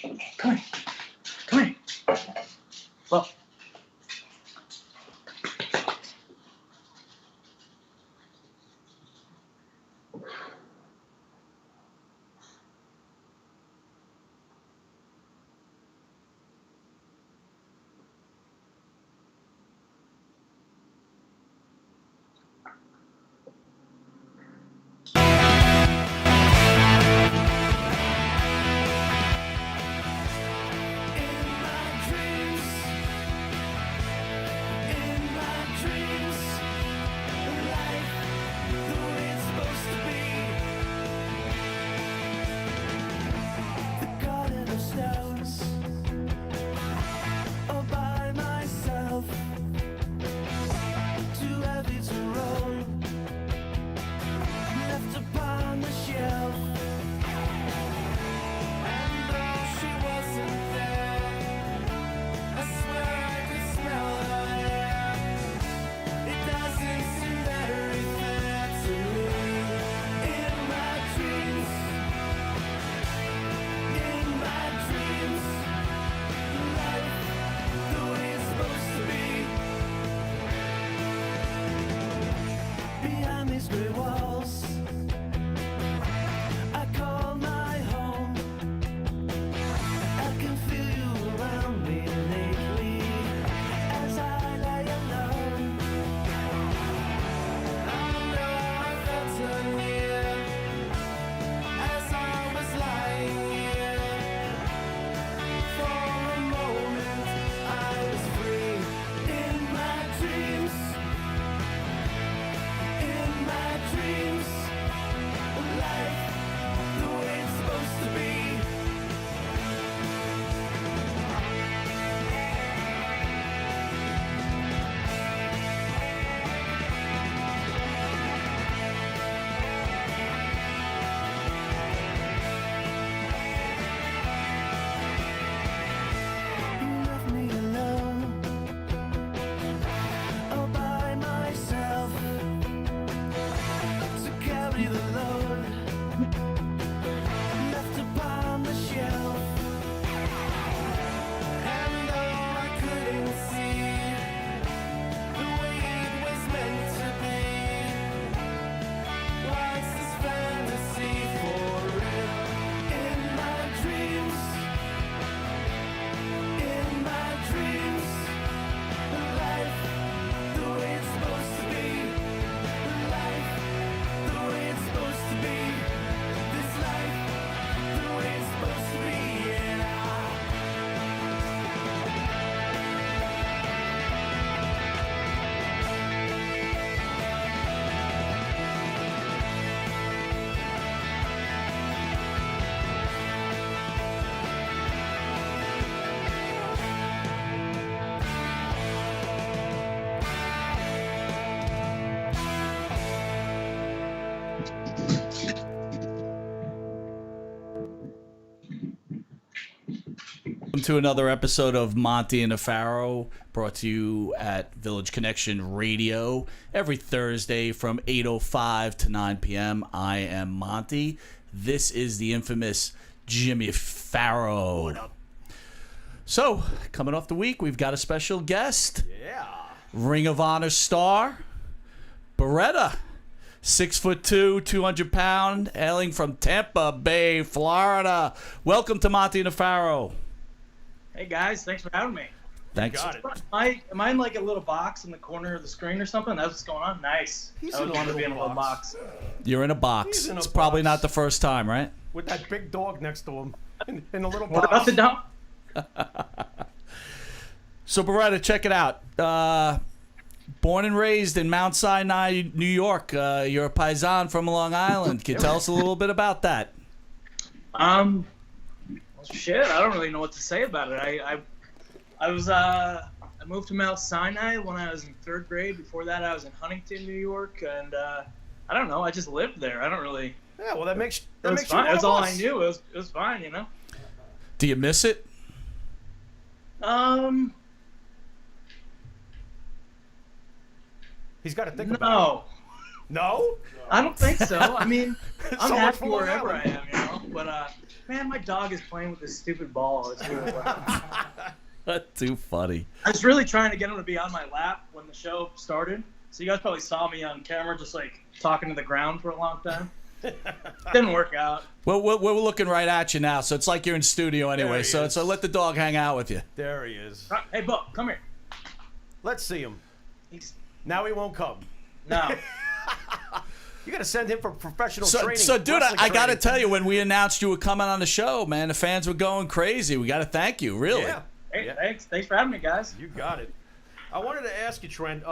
Come here. Come here. Well. Welcome to another episode of Monte The Pharaoh, brought to you at Village Connection Radio every Thursday from 8:05 to 9 p.m. I am Monty. This is the infamous Jimmy Pharaoh. What up? So, coming off the week, we've got a special guest. Yeah. Ring of Honor star, Beretta. 6'2", 200 pound, hailing from Tampa Bay, Florida. Welcome to Monte The Pharaoh. Hey guys, thanks for having me. Thanks. Got it. Am I in like a little box in the corner of the screen or something? That's what's going on? Nice. He's I in would a want to be in a little little box. You're in a box. He's in a It's probably box. not the first time, right? With that big dog next to him in a little What box. about the dump? So, Beretta, check it out. Born and raised in Mount Sinai, New York. You're a paisan from Long Island. Can you tell us a little bit about that? Well, shit, I don't really know what to say about it. I moved to Mount Sinai when I was in third grade. Before that, I was in Huntington, New York, and I don't know. I just lived there. I don't really. Yeah, well, that makes It you was fine. one That's of all us. I knew. It was fine, you know. Do you miss it? He's got to think about No, it. No? I don't think so. I mean, I'm So much happy for Long wherever I Island. am, you know. but man, my dog is playing with this stupid ball. It's really funny. That's too funny. I was really trying to get him to be on my lap when the show started. So you guys probably saw me on camera just like talking to the ground for a long time. Didn't work out. Well, we're looking right at you now, so it's like you're in studio anyway. So let the dog hang out with you. There he is. Hey, Bo, come here. Let's see him. He's Now he won't come. no. You got to send him for professional training. So, dude, wrestling I got to training. tell you, when we announced you were coming on the show, man, the fans were going crazy. We got to thank you, really. Yeah. Hey, Yeah. thanks for having me, guys. You got it. I wanted to ask you, Trent,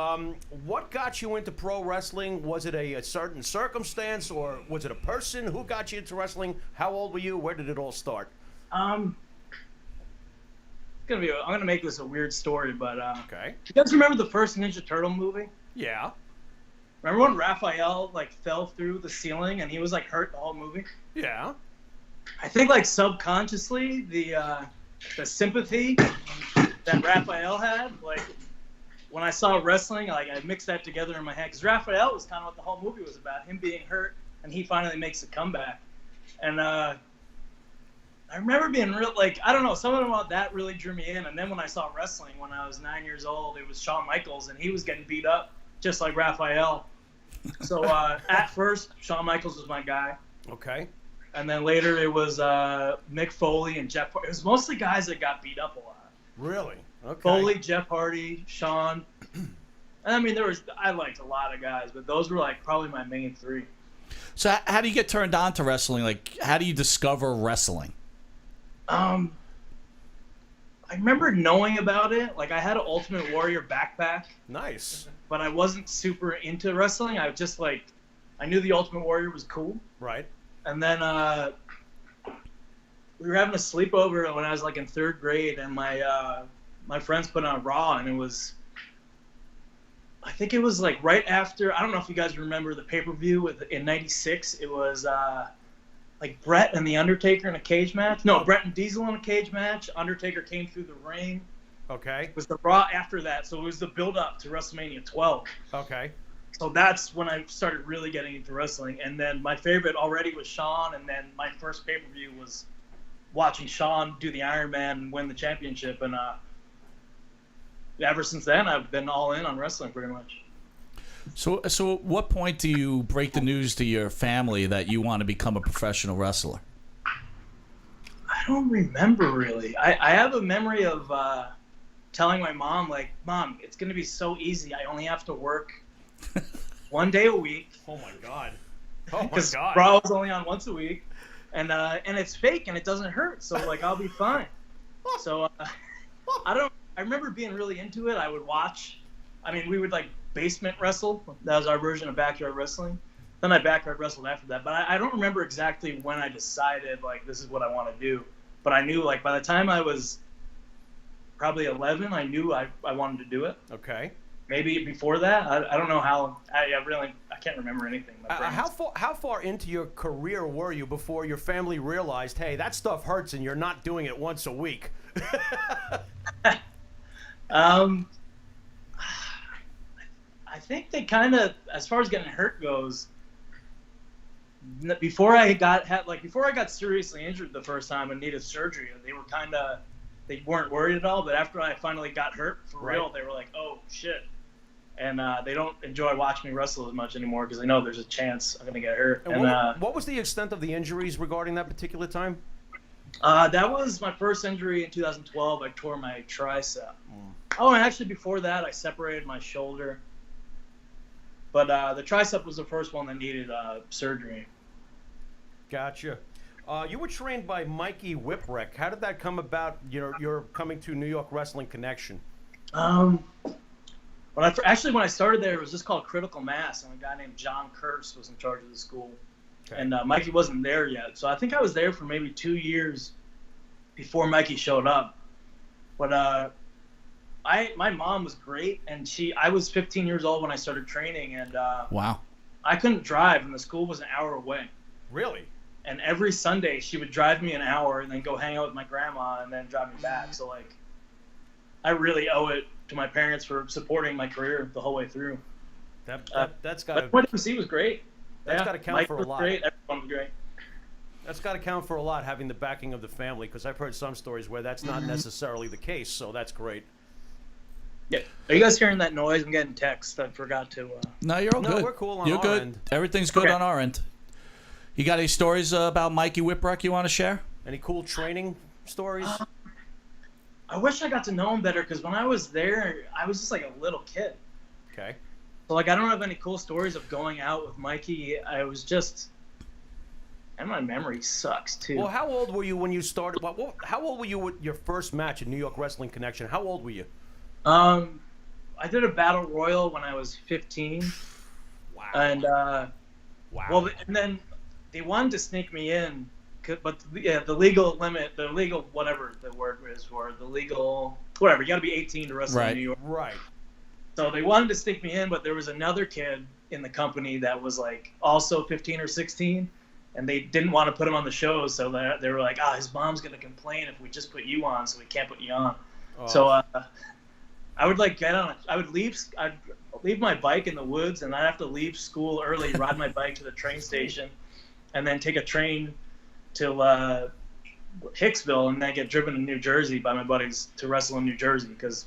what got you into pro wrestling? Was it a certain circumstance, or was it a person? Who got you into wrestling? How old were you? Where did it all start? I'm gonna make this a weird story, but Okay. you guys remember the first Ninja Turtle movie? Yeah. Remember when Raphael like fell through the ceiling and he was like hurt the whole movie? Yeah. I think like subconsciously the sympathy that Raphael had, like when I saw wrestling, like I mixed that together in my head because Raphael was kind of what the whole movie was about, him being hurt and he finally makes a comeback. And I remember being real, like, I don't know, something about that really drew me in. And then when I saw wrestling when I was 9 years old, it was Shawn Michaels and he was getting beat up just like Raphael. So at first, Shawn Michaels was my guy. Okay. And then later it was Mick Foley and Jeff Hardy. It was mostly guys that got beat up a lot. Really? Okay. Foley, Jeff Hardy, Shawn. And I mean, I liked a lot of guys, but those were like probably my main three. So how do you get turned on to wrestling? Like, how do you discover wrestling? I remember knowing about it. Like, I had an Ultimate Warrior backpack, Nice. but I wasn't super into wrestling. I just like, I knew the Ultimate Warrior was cool. Right. And then we were having a sleepover when I was like in third grade, and my friends put on Raw, and it was, I think it was like right after, I don't know if you guys remember the pay-per-view in '96. It was like Brett and the Undertaker in a cage match. No, Brett and Diesel in a cage match. Undertaker came through the ring. Okay. It was the Raw after that, so it was the build-up to WrestleMania 12. Okay. So that's when I started really getting into wrestling. And then my favorite already was Shawn, and then my first pay-per-view was watching Shawn do the Iron Man and win the championship. And ever since then, I've been all in on wrestling pretty much. So at what point do you break the news to your family that you want to become a professional wrestler? I don't remember really. I have a memory of telling my mom, like, Mom, it's going to be so easy. I only have to work 1 day a week. Oh my God. Oh my Because God. Raw was only on once a week. And it's fake and it doesn't hurt. So, like, I'll be fine. So, I remember being really into it. I would watch. I mean, we would, like, basement wrestle. That was our version of backyard wrestling. Then I backyard wrestled after that. But I don't remember exactly when I decided, like, this is what I want to do. But I knew, like, by the time I was probably 11, I knew I wanted to do it. Okay. Maybe before that. I don't know how. I can't remember anything. My brain's- How far into your career were you before your family realized, hey, that stuff hurts and you're not doing it once a week? I think they kind of, as far as getting hurt goes, before I got seriously injured the first time and needed surgery, they weren't worried at all. But after I finally got hurt for real, they were like, "Oh shit!" And they don't enjoy watching me wrestle as much anymore because they know there's a chance I'm gonna get hurt. And what was the extent of the injuries regarding that particular time? That was my first injury in 2012. I tore my tricep. Oh, and actually before that, I separated my shoulder. But the tricep was the first one that needed surgery. Gotcha. You were trained by Mikey Whipwreck. How did that come about? You're coming to New York Wrestling Connection. When I started there, it was just called Critical Mass, and a guy named John Kurtz was in charge of the school. Okay. And Mikey wasn't there yet, so I think I was there for maybe 2 years before Mikey showed up. But my mom was great, and I was 15 years old when I started training, and Wow. I couldn't drive, and the school was an hour away. Really? And every Sunday, she would drive me an hour and then go hang out with my grandma and then drive me back. So, like, I really owe it to my parents for supporting my career the whole way through. That's got But what MC was great. That's gotta count Mike for a was lot. Great. Everyone was great. That's got to count for a lot, having the backing of the family, because I've heard some stories where that's not necessarily the case, so that's great. Yeah. Are you guys hearing that noise? I'm getting text. I forgot to. No, you're all good. No, we're cool on You're our good. end. Everything's good Okay. on our end. You got any stories about Mikey Whipwreck you want to share? Any cool training stories? I wish I got to know him better because when I was there, I was just like a little kid. Okay. So like I don't have any cool stories of going out with Mikey. I was just, and my memory sucks too. Well, how old were you when you started? How old were you with your first match at New York Wrestling Connection? How old were you? I did a battle royal when I was 15. Wow. And Wow. well, and then they wanted to sneak me in, but the legal limit, the legal whatever the word is for the legal whatever, you got to be 18 to wrestle in New York. Right. So they wanted to stick me in, but there was another kid in the company that was like also 15 or 16, and they didn't want to put him on the show, so they were like, his mom's gonna complain if we just put you on, so we can't put you on. Oh. So I would like I'd leave my bike in the woods, and I'd have to leave school early, ride my bike to the train station, and then take a train to Hicksville, and then get driven to New Jersey by my buddies to wrestle in New Jersey because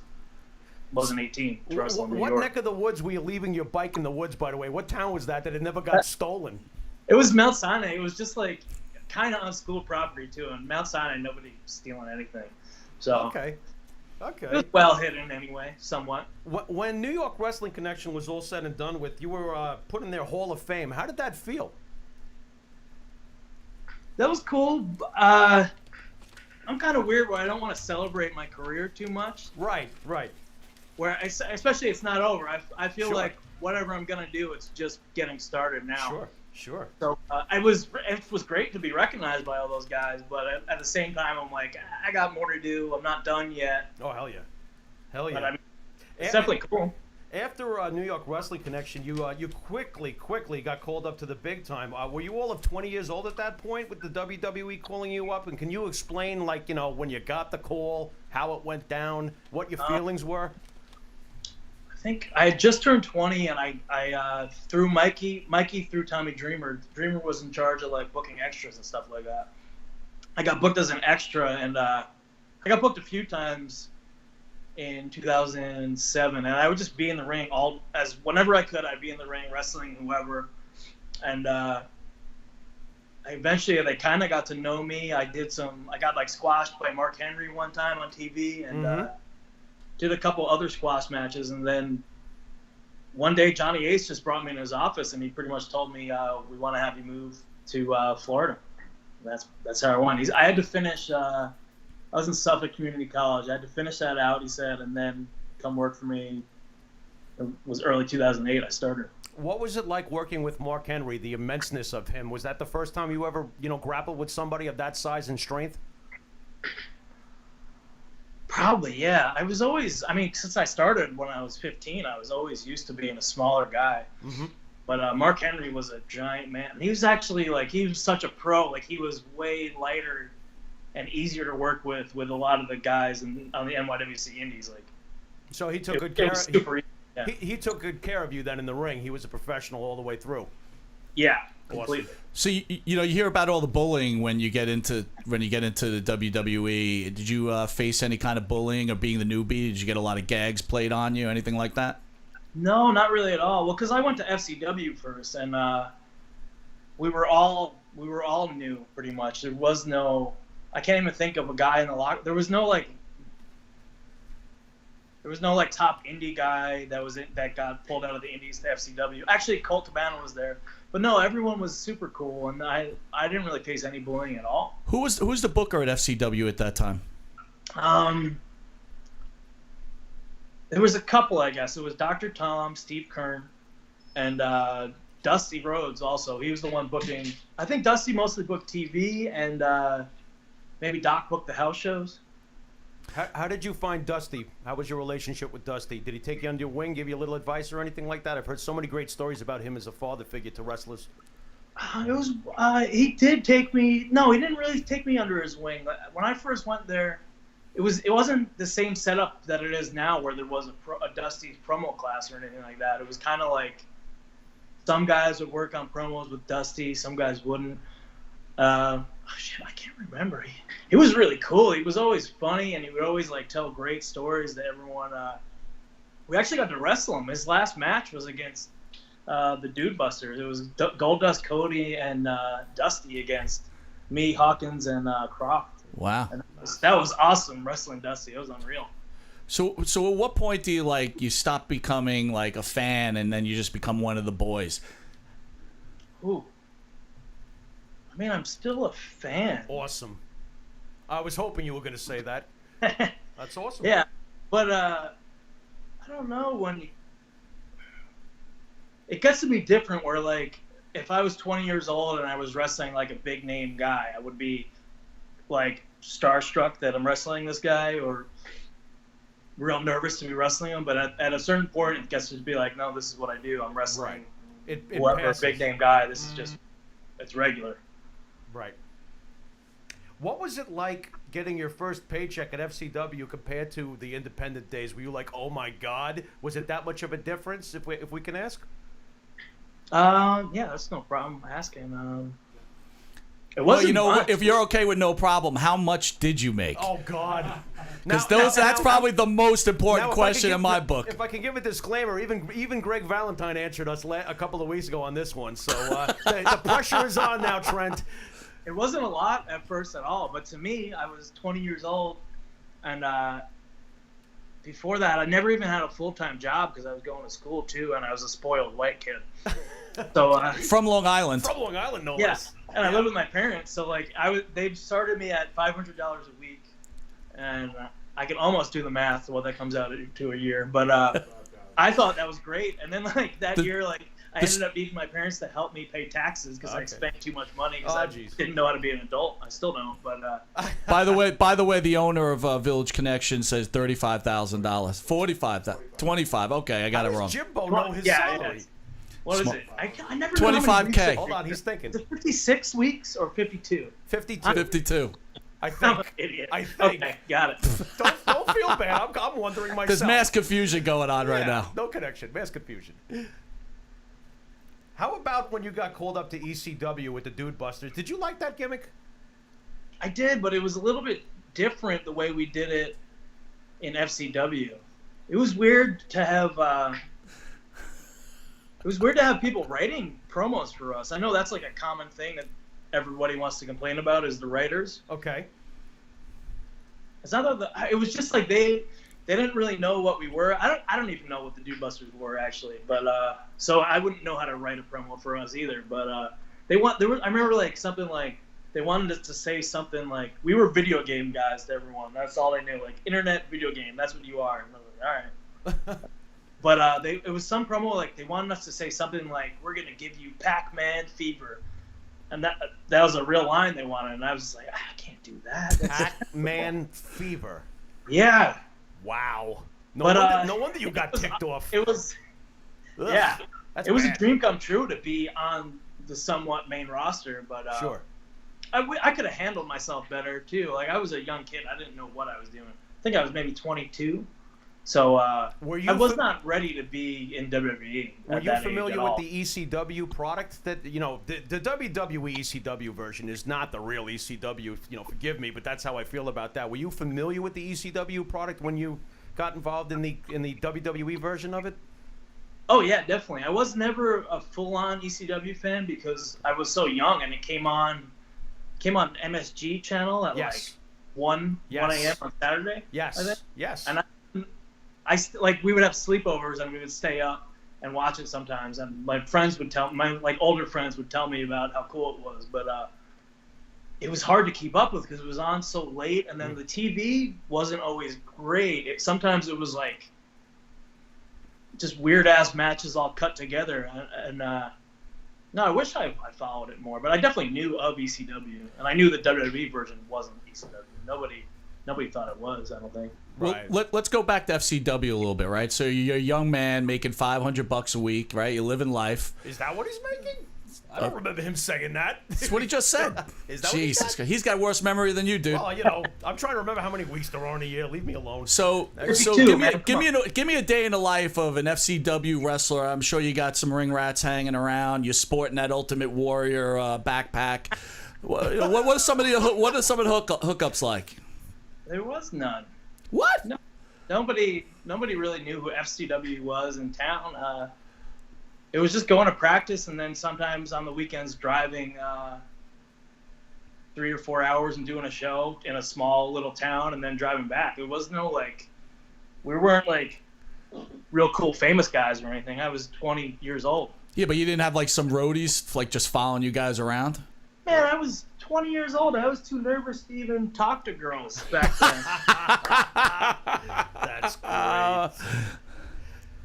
I wasn't 18 to wrestle in New What York. neck of the woods were you leaving your bike in the woods, by the way? What town was that it never got stolen? It was Mount Sinai. It was just like kind of on school property too, and Mount Sinai, nobody stealing anything. So Okay. it was well hidden anyway, somewhat. When New York Wrestling Connection was all said and done with, you were put in their Hall of Fame. How did that feel? That was cool. I'm kind of weird where I don't want to celebrate my career too much. Right. Where especially it's not over. I feel Sure. like whatever I'm gonna do, it's just getting started now. Sure. So it was great to be recognized by all those guys, but at the same time, I'm like, I got more to do. I'm not done yet. Oh, hell yeah. Hell yeah. But I mean, it's definitely cool. After New York Wrestling Connection, you quickly got called up to the big time. Were you all of 20 years old at that point with the WWE calling you up? And can you explain, like, when you got the call, how it went down, what your feelings were? I think I had just turned 20, and I threw Mikey threw Tommy Dreamer. Dreamer was in charge of like booking extras and stuff like that. I got booked as an extra, and I got booked a few times in 2007, and I would just be in the ring whenever I could. I'd be in the ring wrestling whoever, and eventually they kind of got to know me. I got like squashed by Mark Henry one time on TV, and did a couple other squash matches, and then one day Johnny Ace just brought me in his office, and he pretty much told me, we want to have you move to Florida. That's how I went. I had to finish. I was in Suffolk Community College. I had to finish that out, he said, and then come work for me. It was early 2008 I started. What was it like working with Mark Henry, the immenseness of him? Was that the first time you ever, grappled with somebody of that size and strength? Probably, yeah. I was always, since I started when I was 15, I was always used to being a smaller guy. Mm-hmm. But Mark Henry was a giant man. He was actually, he was such a pro. Like, he was way lighter and easier to work with a lot of the guys on the NYWC Indies. So he took good it care was of super easy. Yeah. he took good care of you then in the ring. He was a professional all the way through. Yeah, completely. So you hear about all the bullying when you get into the WWE. Did you face any kind of bullying or being the newbie? Did you get a lot of gags played on you, anything like that? No, not really at all. Well, because I went to FCW first, and we were all new pretty much. There was no, I can't even think of a guy in the locker. There was no top indie guy that got pulled out of the indies to FCW. Actually, Colt Cabana was there, but no, everyone was super cool, and I didn't really face any bullying at all. Who's the booker at FCW at that time? There was a couple, I guess. It was Dr. Tom, Steve Kern, and Dusty Rhodes also. He was the one booking. I think Dusty mostly booked TV, and maybe Doc booked the house shows. How did you find Dusty? How was your relationship with Dusty? Did he take you under your wing, give you a little advice or anything like that? I've heard so many great stories about him as a father figure to wrestlers. He did take me. No, he didn't really take me under his wing. When I first went there, it wasn't the same setup that it is now, where there was a Dusty's promo class or anything like that. It was kind of like some guys would work on promos with Dusty, some guys wouldn't. Shit, I can't remember. He was really cool. He was always funny, and he would always like tell great stories to everyone. We actually got to wrestle him. His last match was against the Dude Busters. It was Goldust Cody and Dusty against me, Hawkins, and Croft. Wow. And that was awesome wrestling Dusty. It was unreal. So at what point do you stop becoming like a fan and then you just become one of the boys? Ooh. I mean, I'm still a fan. Awesome. I was hoping you were going to say that. That's awesome. Yeah, but I don't know when it gets to be different. Where like, if I was 20 years old and I was wrestling like a big name guy, I would be like starstruck that I'm wrestling this guy, or real nervous to be wrestling him. But at a certain point, it gets to be like, no, this is what I do. I'm wrestling whoever a big name guy. This is just, it's regular. Right. What was it like getting your first paycheck at FCW compared to the independent days? Were you like, oh my God? Was it that much of a difference, if we can ask? Yeah, that's no problem asking. It wasn't much. If you're okay with no problem, how much did you make? Oh God. Because that's probably the most important question in my book. If I can give a disclaimer, even Greg Valentine answered us a couple of weeks ago on this one, so the pressure is on now, Trent. It wasn't a lot at first at all, but to me, I was 20 years old, and before that, I never even had a full-time job because I was going to school too, and I was a spoiled white kid. So from Long Island. From Long Island, no less. Yeah, and I lived with my parents, so like they started me at $500 a week, and I can almost do the math what that comes out to a year, but I thought that was great, and then like that year, like. I ended up needing my parents to help me pay taxes because I spent too much money because I didn't know how to be an adult. I still don't, but. By the way, the owner of Village Connection says $35,000, $45,000, $25,000. Okay, I got it wrong. Jimbo know his salary. What is it? I never. $25K. Hold on, he's thinking. Is it 56 weeks or 52? 52. 52. I think. I'm an idiot. I think. Okay, got it. Don't feel bad. I'm wondering myself. There's mass confusion going on right now. No connection. Mass confusion. How about when you got called up to ECW with the Dude Busters? Did you like that gimmick? I did, but it was a little bit different the way we did it in FCW. It was weird to have people writing promos for us. I know that's like a common thing that everybody wants to complain about is the writers. Okay. It's not that it was just like they didn't really know what we were. I don't even know what the Dude Busters were actually, but so I wouldn't know how to write a promo for us either. But I remember like something like they wanted us to say something like we were video game guys to everyone. That's all they knew, like internet video game. That's what you are. And I was like, all right. But it was some promo like they wanted us to say something like we're gonna give you Pac-Man fever, and that was a real line they wanted, and I was just like I can't do that. Pac-Man fever. Yeah. Wow. No wonder you got ticked off. It was, yeah. It was a dream come true to be on the somewhat main roster, but sure. I could have handled myself better too. Like I was a young kid, I didn't know what I was doing. I think I was maybe 22, so I was not ready to be in WWE. Were you familiar with the ECW product? That the WWE ECW version is not the real ECW. Forgive me, but that's how I feel about that. Were you familiar with the ECW product when you got involved in the WWE version of it? Oh yeah, definitely. I was never a full-on ECW fan because I was so young, and it came on MSG channel at like 1 a.m. on Saturday. Yes. I think. Yes. And we would have sleepovers and we would stay up and watch it sometimes. And my older friends would tell me about how cool it was, but it was hard to keep up with because it was on so late, and then the TV wasn't always great. Sometimes it was like just weird ass matches all cut together, and no, I wish I followed it more, but I definitely knew of ECW, and I knew the WWE version wasn't ECW. Nobody thought it was, I don't think. Right. Well, let's go back to FCW a little bit, right? So you're a young man making $500 a week, right? You're living life. Is that what he's making? I don't remember him saying that. That's what he just said. Is that Jesus, what he said? He's got worse memory than you, dude. Well, I'm trying to remember how many weeks there are in a year. Leave me alone. So give me a day in the life of an FCW wrestler. I'm sure you got some ring rats hanging around. You're sporting that Ultimate Warrior backpack. What are some of the hookups like? There was none. What? No, nobody really knew who FCW was in town. It was just going to practice, and then sometimes on the weekends driving 3 or 4 hours and doing a show in a small little town, and then driving back. It was no we weren't real cool famous guys or anything. I was 20 years old. Yeah, but you didn't have some roadies just following you guys around? Man, I was 20 years old. I was too nervous to even talk to girls back then. That's great.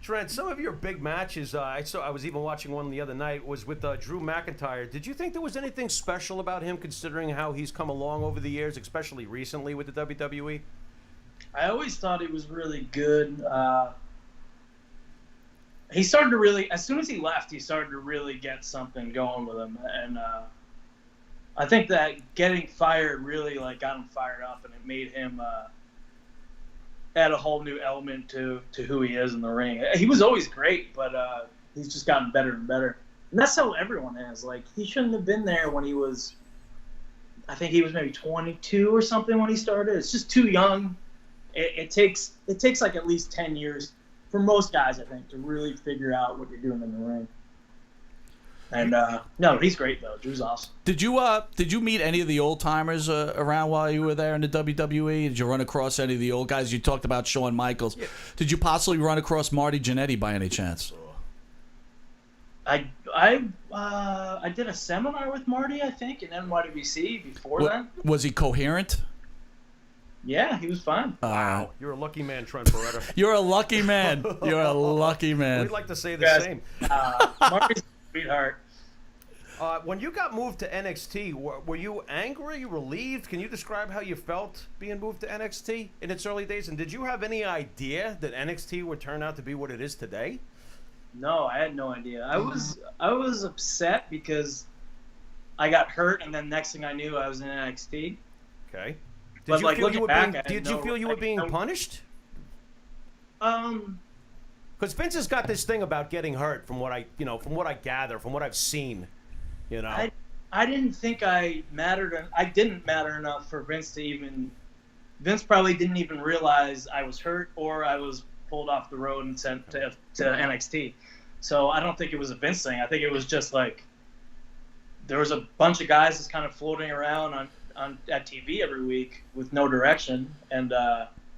Trent, some of your big matches, I was even watching one the other night, was with Drew McIntyre. Did you think there was anything special about him, considering how he's come along over the years, especially recently with the WWE? I always thought he was really good. He started to really, as soon as he left, he started to really get something going with him. And I think that getting fired really got him fired up, and it made him add a whole new element to who he is in the ring. He was always great, but he's just gotten better and better. And that's how everyone is. He shouldn't have been there when he was, I think he was maybe 22 or something when he started. It's just too young. It takes at least 10 years for most guys, I think, to really figure out what you're doing in the ring. And no, he's great though. Drew's awesome. Did you meet any of the old timers around while you were there in the WWE? Did you run across any of the old guys? You talked about Shawn Michaels. Yeah. Did you possibly run across Marty Jannetty by any chance? I did a seminar with Marty, I think, in NYWC before then. Was he coherent? Yeah, he was fine. Wow, you're a lucky man, Trent Beretta. You're a lucky man. You're a lucky man. We'd like to say the same. Marty's a sweetheart. When you got moved to NXT, were you angry, relieved? Can you describe how you felt being moved to NXT in its early days? And did you have any idea that NXT would turn out to be what it is today? No, I had no idea. I was upset because I got hurt, and then next thing I knew, I was in NXT. Okay. Did you feel you were being punished? Because Vince has got this thing about getting hurt, from what I gather, from what I've seen. I didn't think I mattered. I didn't matter enough for Vince to even. Vince probably didn't even realize I was hurt or I was pulled off the road and sent to NXT. So I don't think it was a Vince thing. I think it was just there was a bunch of guys just kind of floating around at TV every week with no direction, and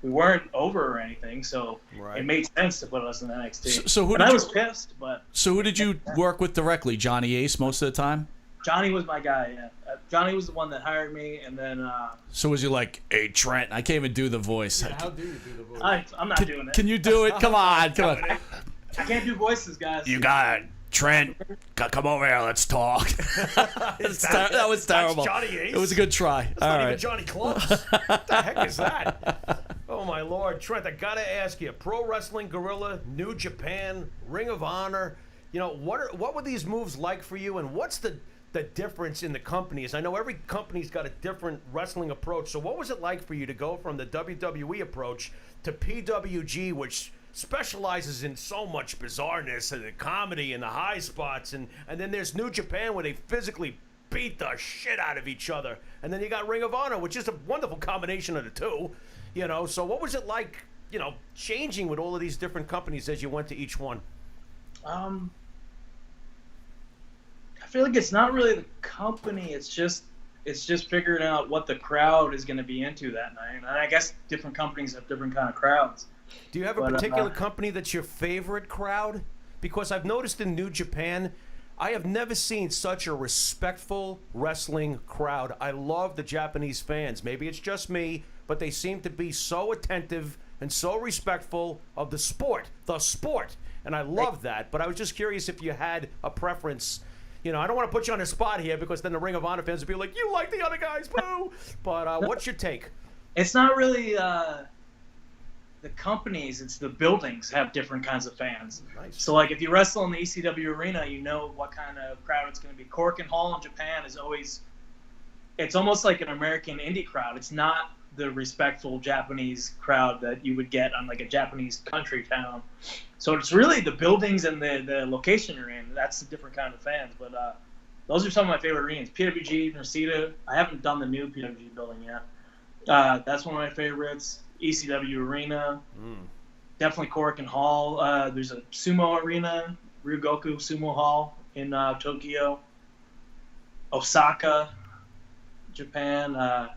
we weren't over or anything, so It made sense to put us in NXT. I was pissed, but. So who did you work with directly? Johnny Ace most of the time? Johnny was my guy, yeah. Johnny was the one that hired me, and then. So was you like, hey, Trent, I can't even do the voice. Yeah, how do you do the voice? I'm not doing it. Can you do it? Come on. I can't do voices, guys. You got it. Trent, come over here. Let's talk. That was terrible. That's Johnny Ace? It was a good try. That's not even Johnny Close. What the heck is that? Oh, my Lord. Trent, I got to ask you, Pro Wrestling Guerrilla, New Japan, Ring of Honor, what were these moves like for you, and what's the difference in the companies? I know every company's got a different wrestling approach, so what was it like for you to go from the WWE approach to PWG, which specializes in so much bizarreness and the comedy and the high spots, and then there's New Japan where they physically beat the shit out of each other, and then you got Ring of Honor, which is a wonderful combination of the two, so what was it like, changing with all of these different companies as you went to each one? I feel like it's not really the company, it's just figuring out what the crowd is going to be into that night, and I guess different companies have different kind of crowds. Do you have a particular company that's your favorite crowd? Because I've noticed in New Japan, I have never seen such a respectful wrestling crowd. I love the Japanese fans. Maybe it's just me, but they seem to be so attentive and so respectful of the sport. And I love that. But I was just curious if you had a preference. I don't want to put you on the spot here, because then the Ring of Honor fans would be like, you like the other guys, boo! But what's your take? It's not really the companies, it's the buildings have different kinds of fans. Nice. So if you wrestle in the ECW arena, you know what kind of crowd it's going to be. Korakuen Hall in Japan is it's almost like an American indie crowd. It's not the respectful Japanese crowd that you would get on a Japanese country town. So it's really the buildings and the location you're in. That's a different kind of fans. But those are some of my favorite arenas. PWG, Reseda. I haven't done the new PWG building yet. That's one of my favorites. ECW Arena. Definitely Cork and Hall. There's a sumo arena, Ryugoku Sumo Hall in Tokyo. Osaka, Japan.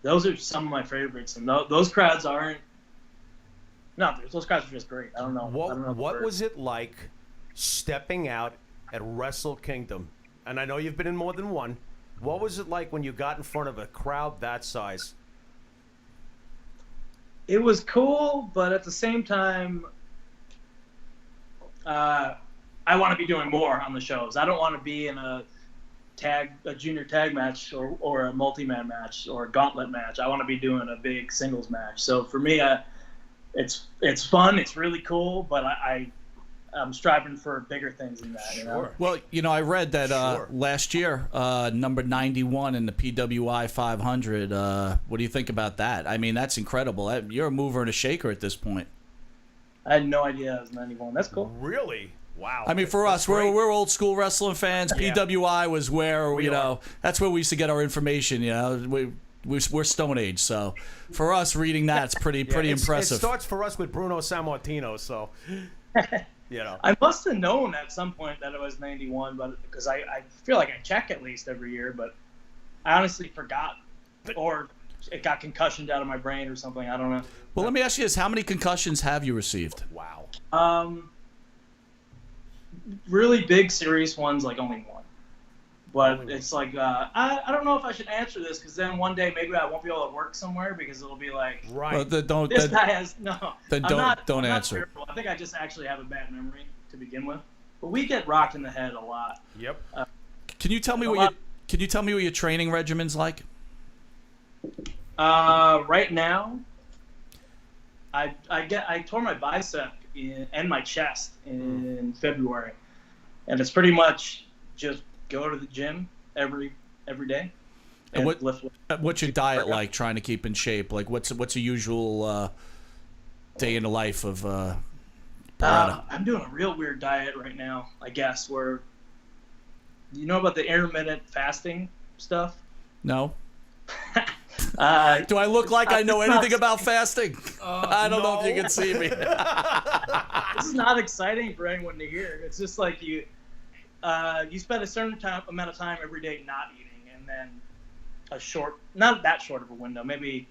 Those are some of my favorites, and those crowds aren't. No, those crowds are just great. I don't know. What was it like stepping out at Wrestle Kingdom? And I know you've been in more than one. What was it like when you got in front of a crowd that size? It was cool, but at the same time, I want to be doing more on the shows. I don't want to be in a junior tag match or a multi-man match or a gauntlet match. I want to be doing a big singles match. So for me, it's fun. It's really cool, but I'm striving for bigger things than that. Sure. You know? Well, I read that last year, number 91 in the PWI 500. What do you think about that? I mean, that's incredible. You're a mover and a shaker at this point. I had no idea it was 91. That's cool. Really? Wow. I mean, for us, we're old school wrestling fans. Yeah. PWI was where, that's where we used to get our information, We're Stone Age, so for us, reading that's pretty impressive. It starts for us with Bruno Sammartino, so, I must have known at some point that it was 91, but because I feel like I check at least every year, but I honestly forgot, or it got concussioned out of my brain or something. I don't know. Well, let me ask you this. How many concussions have you received? Wow. Really big, serious ones, like only one. But it's like, I don't know if I should answer this, because then one day maybe I won't be able to work somewhere because it'll be like, right. Well, this guy has, no. Then don't answer. Terrible. I think I just actually have a bad memory to begin with. But we get rocked in the head a lot. Yep. Can you tell me what your training regimen's like? Right now, I tore my bicep and my chest in February, and it's pretty much just go to the gym every day. And lift. What's your diet like? Trying to keep in shape? Like what's a usual day in the life of Beretta? I'm doing a real weird diet right now, I guess. Where you know about the intermittent fasting stuff? No. Do I look like I know anything about fasting? I don't know if you can see me. This is not exciting for anyone to hear. It's just like you spend a certain amount of time every day not eating, and then not that short of a window, maybe,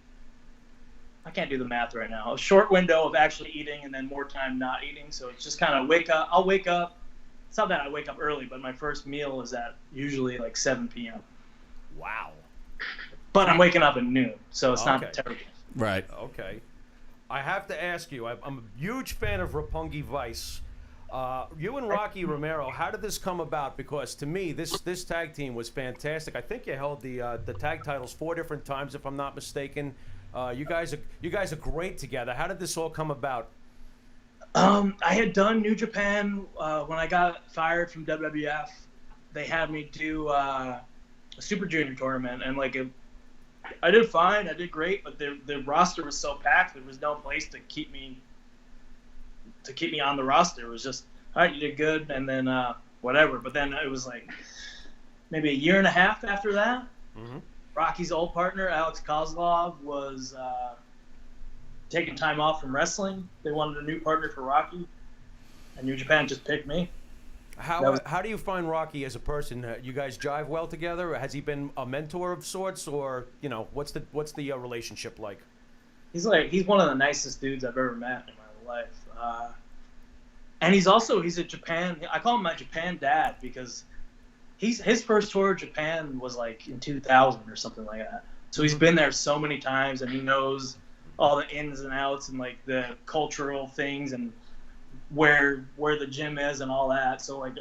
I can't do the math right now, a short window of actually eating and then more time not eating. So it's just kind of I'll wake up. It's not that I wake up early, but my first meal is at usually like 7 p.m. Wow. But I'm waking up at noon, so it's not terrible. Right. Okay. I have to ask you, I'm a huge fan of Roppongi Vice. You and Rocky Romero, how did this come about? Because to me, this tag team was fantastic. I think you held the tag titles 4 different times, if I'm not mistaken. You guys are great together. How did this all come about? I had done New Japan when I got fired from WWF. They had me do a Super Junior tournament, and I did fine. I did great, but the roster was so packed, there was no place to keep me on the roster. It was just, all right, you did good, and then whatever. But then it was like maybe a year and a half after that. Mm-hmm. Rocky's old partner, Alex Kozlov, was taking time off from wrestling. They wanted a new partner for Rocky, and New Japan just picked me. How do you find Rocky as a person? You guys jive well together? Has he been a mentor of sorts, or what's the relationship like? He's one of the nicest dudes I've ever met in my life, and he's a Japan. I call him my Japan dad because his first tour of Japan was like in 2000 or something like that. So he's been there so many times, and he knows all the ins and outs and like the cultural things and where the gym is and all that. So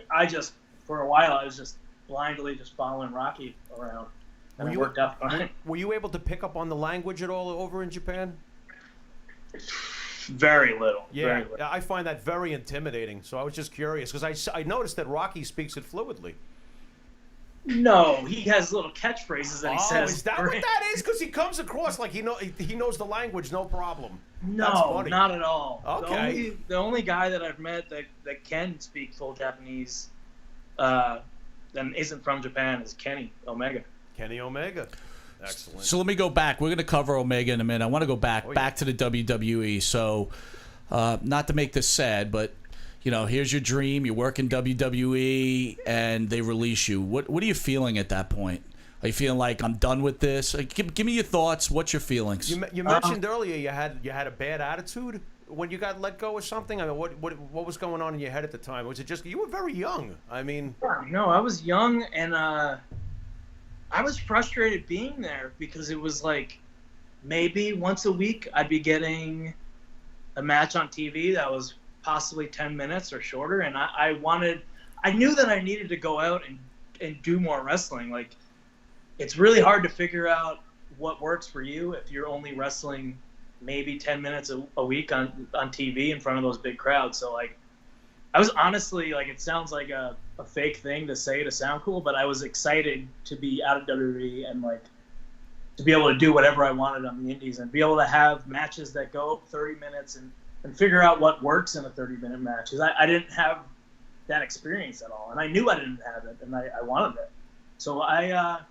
for a while I was just blindly just following Rocky around, and it worked out fine. Were you able to pick up on the language at all over in Japan? Very little. Yeah, very little. I find that very intimidating. So I was just curious because I noticed that Rocky speaks it fluidly. No, he has little catchphrases that he says. Is that what that is? Because he comes across like he knows the language, no problem. No, not at all. Okay. The only guy that I've met that can speak full Japanese and isn't from Japan is Kenny Omega. Kenny Omega. Excellent. So let me go back. We're going to cover Omega in a minute. I want to go back to the WWE. So not to make this sad, but here's your dream. You work in WWE, and they release you. What are you feeling at that point? Are you feeling like I'm done with this? Give me your thoughts. What's your feelings? You mentioned earlier you had a bad attitude when you got let go or something. I mean, what was going on in your head at the time? Was it just you were very young? I mean, no, I was young, and I was frustrated being there because it was like maybe once a week I'd be getting a match on TV that was possibly 10 minutes or shorter, and I knew that I needed to go out and do more wrestling. Like, it's really hard to figure out what works for you if you're only wrestling maybe 10 minutes a week on TV in front of those big crowds. So, like, I was honestly, like, it sounds like a fake thing to say to sound cool, but I was excited to be out of WWE and, like, to be able to do whatever I wanted on the indies and be able to have matches that go 30 minutes and figure out what works in a 30-minute match. Because I didn't have that experience at all, and I knew I didn't have it, and I wanted it. So I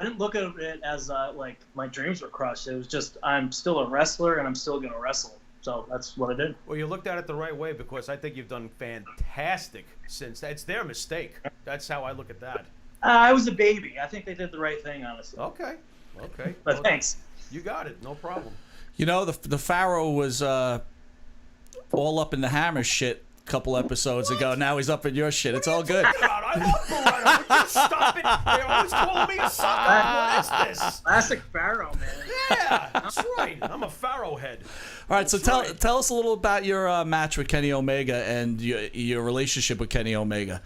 didn't look at it as like my dreams were crushed. It was just I'm still a wrestler, and I'm still going to wrestle. So that's what I did. Well, you looked at it the right way because I think you've done fantastic since. It's their mistake. That's how I look at that. I was a baby. I think they did the right thing, honestly. Okay. But well, thanks. You got it. No problem. The Pharaoh was all up in the Hammer shit a couple episodes ago. Now he's up in your shit. It's all good. I love Beretta. Would you stop it? They're always calling me a sucker. What is this? Classic Pharaoh, man. Yeah, that's right. I'm a Pharaoh head. All right, so tell us a little about your match with Kenny Omega and your relationship with Kenny Omega.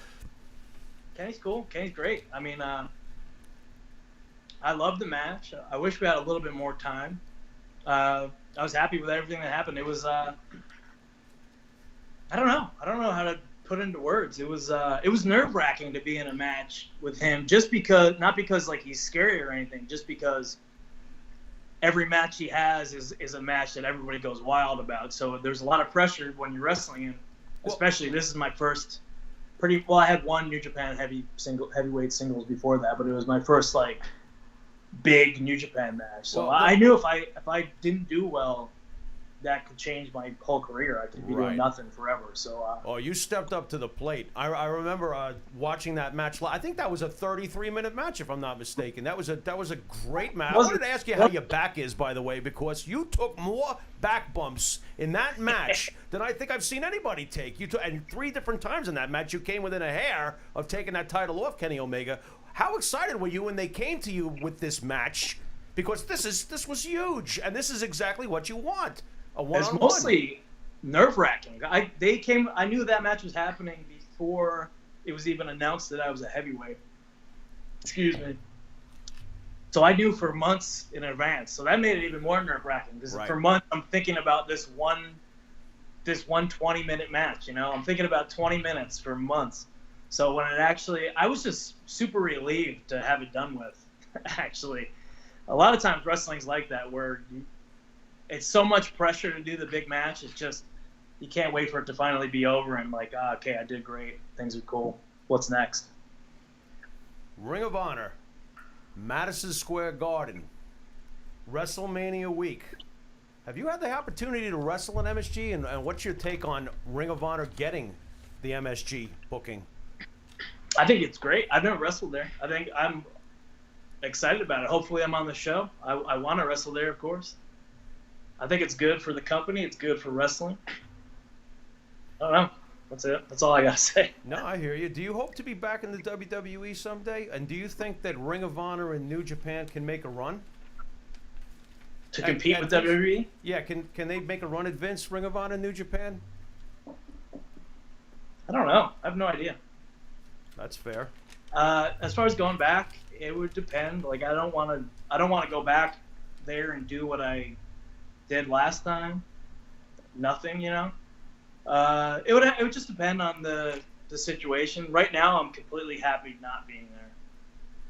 Kenny's cool. Kenny's great. I mean, I love the match. I wish we had a little bit more time. I was happy with everything that happened. It was, I don't know how to put into words. It was nerve-wracking to be in a match with him, just because, not because like he's scary or anything, just because every match he has is a match that everybody goes wild about. So there's a lot of pressure when you're wrestling him, especially this is my first I had one New Japan heavyweight singles before that, but it was my first like big New Japan match. So I knew if I didn't do well, that could change my whole career. I could be doing nothing forever. So you stepped up to the plate. I remember watching that match. I think that was a 33-minute match, if I'm not mistaken. That was a great match. I wanted to ask you how your back is, by the way, because you took more back bumps in that match than I think I've seen anybody take. And 3 different times in that match, you came within a hair of taking that title off Kenny Omega. How excited were you when they came to you with this match? Because this was huge, and this is exactly what you want. It's mostly nerve-wracking. I knew that match was happening before it was even announced that I was a heavyweight. Excuse me. So I knew for months in advance. So that made it even more nerve-wracking because for months I'm thinking about this one 20-minute match. I'm thinking about 20 minutes for months. So when it actually, I was just super relieved to have it done with. Actually, a lot of times wrestling's like that where it's so much pressure to do the big match. It's just, you can't wait for it to finally be over and like, okay, I did great. Things are cool. What's next? Ring of Honor, Madison Square Garden, WrestleMania week. Have you had the opportunity to wrestle in MSG? And what's your take on Ring of Honor getting the MSG booking? I think it's great. I've never wrestled there. I think I'm excited about it. Hopefully I'm on the show. I want to wrestle there, of course. I think it's good for the company. It's good for wrestling. I don't know. That's it. That's all I got to say. No, I hear you. Do you hope to be back in the WWE someday? And do you think that Ring of Honor and New Japan can make a run? To compete with WWE? Yeah, can they make a run at Vince, Ring of Honor, New Japan? I don't know. I have no idea. That's fair. As far as going back, it would depend. Like I don't want to go back there and do what I did last time. Nothing, It would just depend on the situation. Right now, I'm completely happy not being there.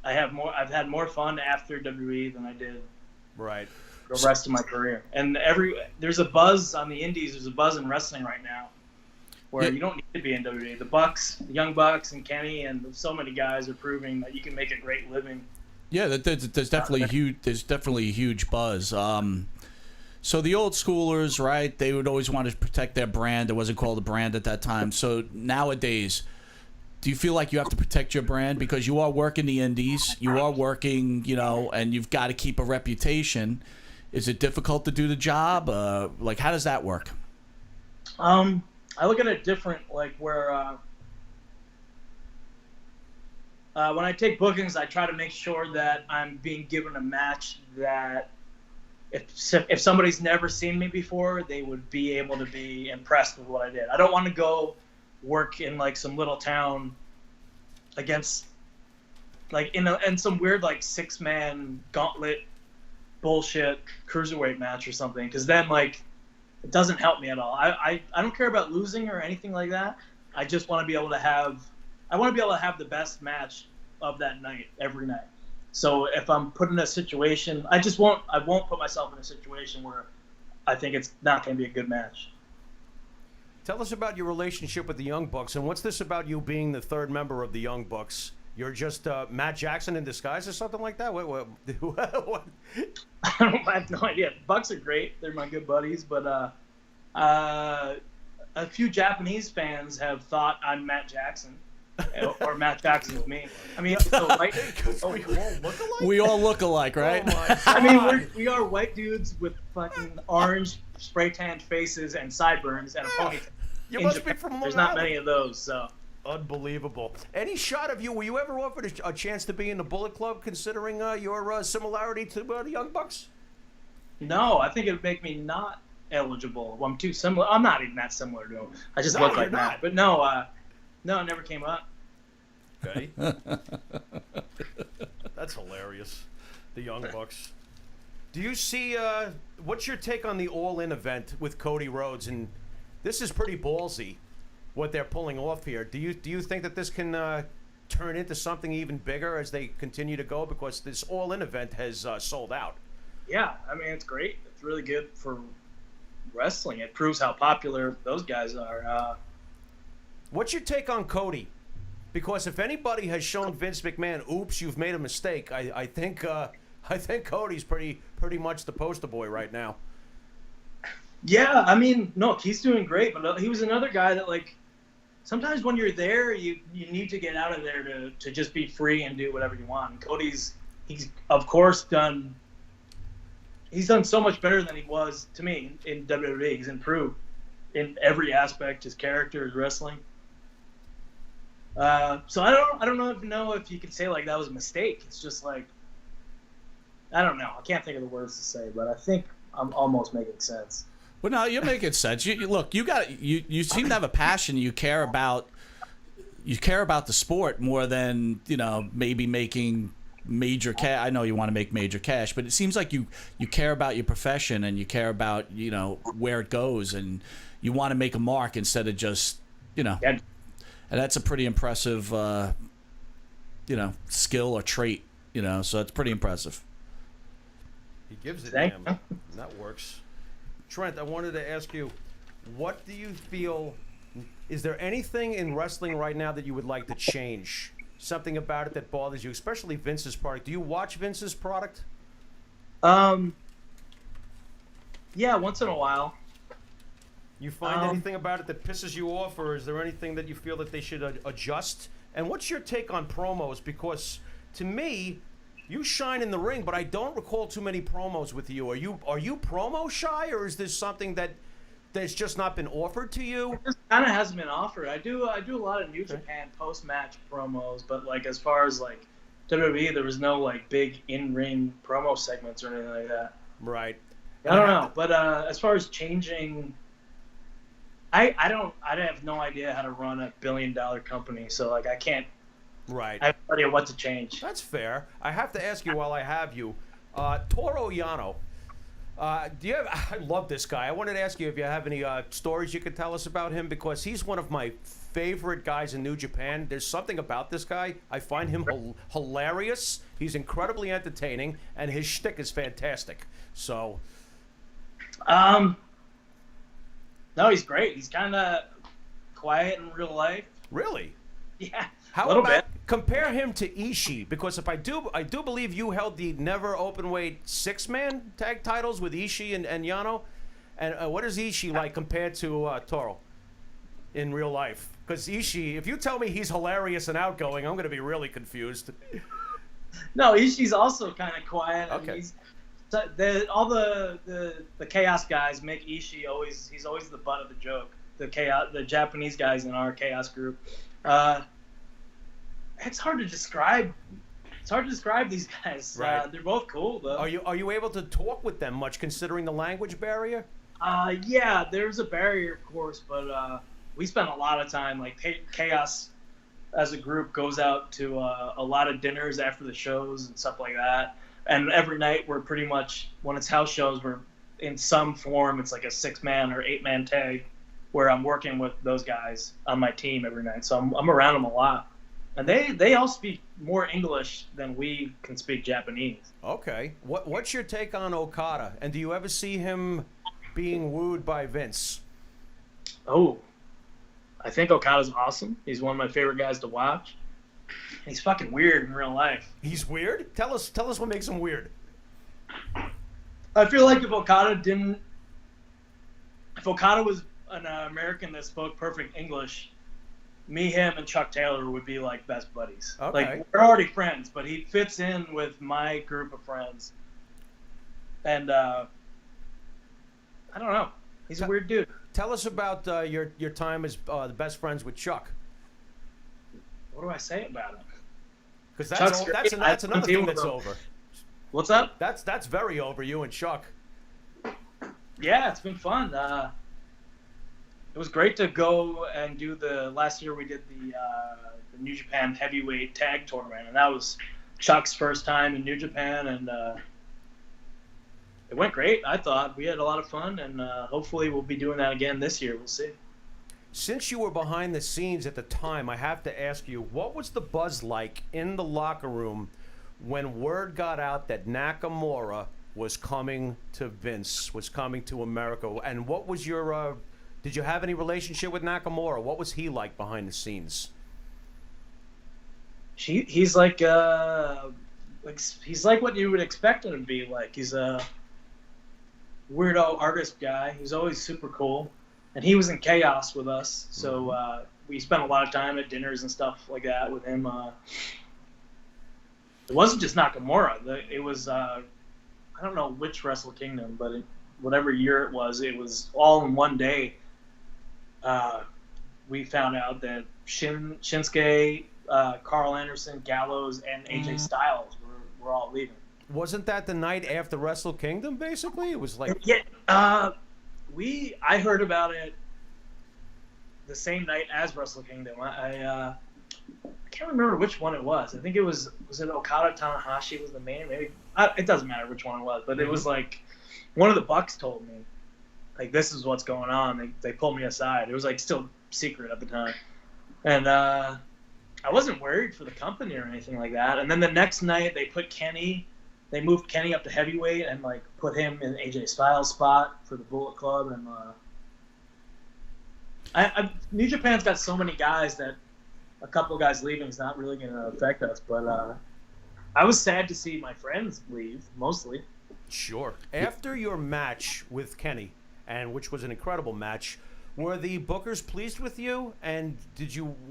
I've had more fun after WWE than I did the rest of my career. And there's a buzz on the indies. There's a buzz in wrestling right now. where you don't need to be in WWE. The Bucks, the Young Bucks, and Kenny, and so many guys are proving that you can make a great living. Yeah, there's definitely huge. There's definitely a huge buzz. So the old schoolers, right? They would always want to protect their brand. It wasn't called a brand at that time. So nowadays, do you feel like you have to protect your brand because you are working the indies, you are working, and you've got to keep a reputation? Is it difficult to do the job? Like, how does that work? I look at it different, like where when I take bookings, I try to make sure that I'm being given a match that if somebody's never seen me before, they would be able to be impressed with what I did. I don't want to go work in like some little town against like in some weird like 6-man gauntlet bullshit cruiserweight match or something, because then like it doesn't help me at all. I don't care about losing or anything like that. I just want to be able to have the best match of that night every night. So if I'm put in a situation, I won't put myself in a situation where I think it's not going to be a good match. Tell us about your relationship with the Young Bucks, and what's this about you being the third member of the Young Bucks? You're just Matt Jackson in disguise or something like that? What? I have no idea. Bucks are great. They're my good buddies, but a few Japanese fans have thought I'm Matt Jackson. Or Matt Jackson with me. I mean, so we all look alike, right? Oh I mean, we are white dudes with fucking orange spray tanned faces and sideburns and a ponytail. You must be from Long There's Island. not many of those, so. Unbelievable. Any shot of you? Were you ever offered a chance to be in the Bullet Club, considering your similarity to the Young Bucks? No, I think it would make me not eligible. I'm too similar. I'm not even that similar to him. I just look like Matt. But no, it never came up. Okay. That's hilarious. The Young Bucks. Do you see, what's your take on the All-In event with Cody Rhodes? And this is pretty ballsy, what they're pulling off here. Do you think that this can turn into something even bigger as they continue to go? Because this All-In event has sold out. Yeah, I mean, it's great. It's really good for wrestling. It proves how popular those guys are. What's your take on Cody? Because if anybody has shown Vince McMahon, oops, you've made a mistake, I think Cody's pretty much the poster boy right now. Yeah, I mean, no, he's doing great, but he was another guy that, like, sometimes when you're there, you need to get out of there to just be free and do whatever you want. And he's of course done so much better than he was to me in WWE. He's improved in every aspect, his character, his wrestling. So I don't know if you could say like that was a mistake. It's just like, I don't know. I can't think of the words to say, but I think I'm almost making sense. Well, no, you're making sense. Look, you seem to have a passion. You care about the sport more than maybe making major cash. I know you want to make major cash, but it seems like you care about your profession and you care about where it goes, and you want to make a mark instead of just Yeah. And that's a pretty impressive skill or trait, so it's pretty impressive. He gives it Thank him. That works. Trent, I wanted to ask you, what do you feel, is there anything in wrestling right now that you would like to change? Something about it that bothers you, especially Vince's product. Do you watch Vince's product? Yeah, once in a while. You find anything about it that pisses you off, or is there anything that you feel that they should adjust? And what's your take on promos? Because to me, you shine in the ring, but I don't recall too many promos with you. Are you promo shy, or is this something that's just not been offered to you? It just kind of hasn't been offered. I do a lot of New Japan post-match promos, but like as far as like WWE, there was no like big in-ring promo segments or anything like that. Right. I don't know, but as far as changing, I have no idea how to run a billion-dollar company, so like I can't. Right. I have no idea what to change. That's fair. I have to ask you while I have you, Toru Yano. Do you have? I love this guy. I wanted to ask you if you have any stories you could tell us about him, because he's one of my favorite guys in New Japan. There's something about this guy. I find him hilarious. He's incredibly entertaining, and his shtick is fantastic. So. No, he's great. He's kind of quiet in real life. Really? Yeah, How a little about bit. compare him to Ishii? Because if I do believe you held the never openweight 6-man tag titles with Ishii and Yano. And what is Ishii like compared to Toro in real life? Because Ishii, if you tell me he's hilarious and outgoing, I'm going to be really confused. No, Ishii's also kind of quiet. Okay. And all the chaos guys make Ishii he's always the butt of the joke. The Japanese guys in our chaos group. It's hard to describe. It's hard to describe these guys. Right. They're both cool though. Are you able to talk with them much, considering the language barrier? Yeah, there's a barrier, of course, but we spend a lot of time. Like Chaos, as a group, goes out to a lot of dinners after the shows and stuff like that. And every night, we're pretty much, when it's house shows, we're in some form. It's like a 6-man or 8-man tag, where I'm working with those guys on my team every night. So I'm around them a lot. And they all speak more English than we can speak Japanese. Okay. What's your take on Okada? And do you ever see him being wooed by Vince? Oh, I think Okada's awesome. He's one of my favorite guys to watch. He's fucking weird in real life. He's weird? Tell us what makes him weird. I feel like if Okada was an American that spoke perfect English, me, him, and Chuck Taylor would be like best buddies. Okay. Like, we're already friends, but he fits in with my group of friends. And I don't know. He's a weird dude. Tell us about your time as the best friends with Chuck. What do I say about him? Because Chuck's that's great. another thing that's over. What's up? That's very over, you and Chuck. Yeah, it's been fun. It was great to go and do last year we did the New Japan heavyweight tag tournament, and that was Chuck's first time in New Japan, and it went great. I thought we had a lot of fun, and hopefully we'll be doing that again this year. We'll see. Since you were behind the scenes at the time, I have to ask you, what was the buzz like in the locker room when word got out that Nakamura was coming to Vince, was coming to America? And what was your, did you have any relationship with Nakamura? What was he like behind the scenes? He's like he's like what you would expect him to be like. He's a weirdo artist guy. He's always super cool. And he was in Chaos with us, so we spent a lot of time at dinners and stuff like that with him. It wasn't just Nakamura. It was, I don't know which Wrestle Kingdom, but whatever year it was all in one day. We found out that Shinsuke, Carl Anderson, Gallows, and AJ Styles were all leaving. Wasn't that the night after Wrestle Kingdom, basically? It was like... Yeah, I heard about it the same night as Wrestle Kingdom. I can't remember which one it was. I think it was it Okada Tanahashi was the main? Maybe it doesn't matter which one it was, but it was like one of the Bucks told me, like, this is what's going on. They pulled me aside. It was like still secret at the time, and I wasn't worried for the company or anything like that. And then the next night they moved Kenny up to heavyweight and like put him in AJ Styles' spot for the Bullet Club. And New Japan's got so many guys that a couple of guys leaving is not really going to affect us. But I was sad to see my friends leave, mostly. Sure. After your match with Kenny, and which was an incredible match, were the bookers pleased with you? And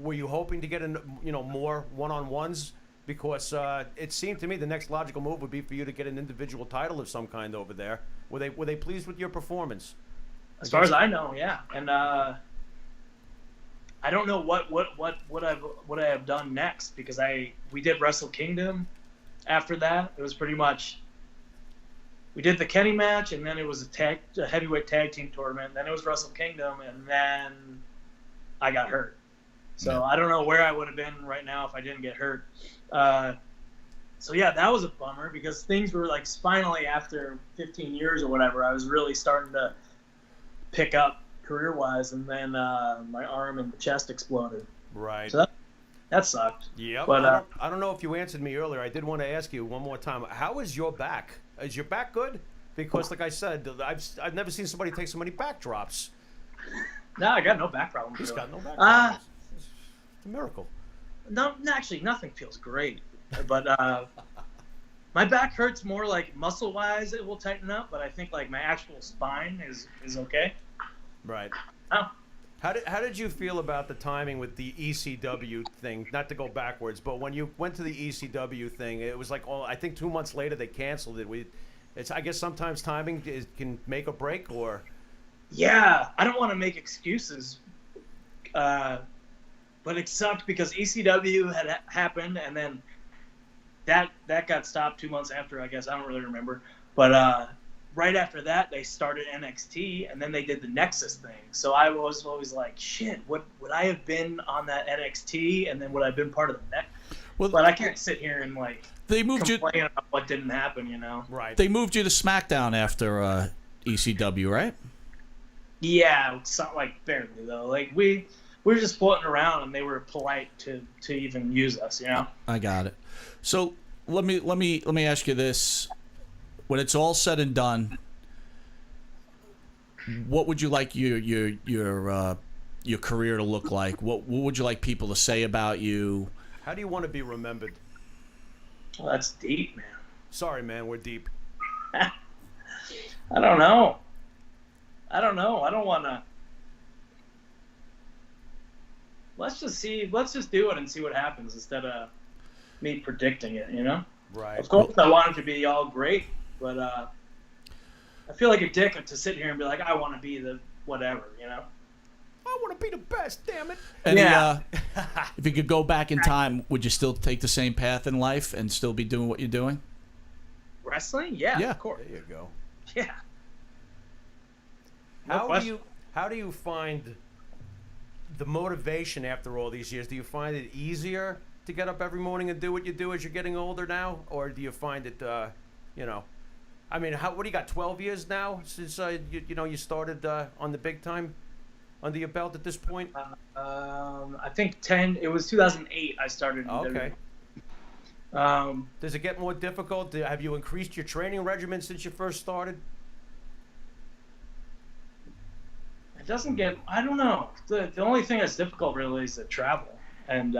were you hoping to get more one-on-ones? Because it seemed to me the next logical move would be for you to get an individual title of some kind over there. Were they pleased with your performance? As far as I know, yeah. And I don't know what I have done next, because we did Wrestle Kingdom. After that, it was pretty much we did the Kenny match, and then it was a heavyweight tag team tournament. Then it was Wrestle Kingdom, and then I got hurt. So I don't know where I would have been right now if I didn't get hurt. So yeah, that was a bummer, because things were like finally, after 15 years or whatever, I was really starting to pick up career-wise, and then my arm and the chest exploded. Right. So that sucked. Yeah. But I don't know if you answered me earlier. I did want to ask you one more time. How is your back? Is your back good? Because like I said, I've never seen somebody take so many back drops. No, I got no back problems. He's really. got no back problems. It's a miracle. No, actually, nothing feels great. But my back hurts more like muscle-wise. It will tighten up, but I think like my actual spine is okay. Right. Oh. How did you feel about the timing with the ECW thing? Not to go backwards, but when you went to the ECW thing, it was like, I think 2 months later they canceled it. I guess sometimes timing can make or break, or. Yeah, I don't want to make excuses, but it sucked because ECW had happened, and then that got stopped 2 months after. I guess I don't really remember, but right after that they started NXT, and then they did the Nexus thing. So I was always like, shit, would I have been on that NXT, and then would I have been part of the Nexus? Well, but I can't sit here and like complain about what didn't happen, you know? Right. They moved you to SmackDown after ECW, right? Yeah, it's not like barely though. Like we were just floating around, and they were polite to even use us, you know. I got it. So let me ask you this: when it's all said and done, what would you like your career to look like? What would you like people to say about you? How do you want to be remembered? Well, that's deep, man. Sorry, man, we're deep. I don't know. I don't want to. Let's just do it and see what happens instead of me predicting it, you know? Right. Of course, I want it to be all great, but I feel like a dick to sit here and be like, I want to be the whatever, you know? I want to be the best, damn it. And if you could go back in time, would you still take the same path in life and still be doing what you're doing? Wrestling? Yeah, of course. There you go. Yeah. How do you find the motivation after all these years? Do you find it easier to get up every morning and do what you do as you're getting older now, or do you find it, I mean, what do you got? 12 years now since you started on the big time under your belt at this point? I think 10. It was 2008. I started. Okay. Does it get more difficult? Have you increased your training regimen since you first started? It doesn't get. I don't know. The only thing that's difficult really is the travel and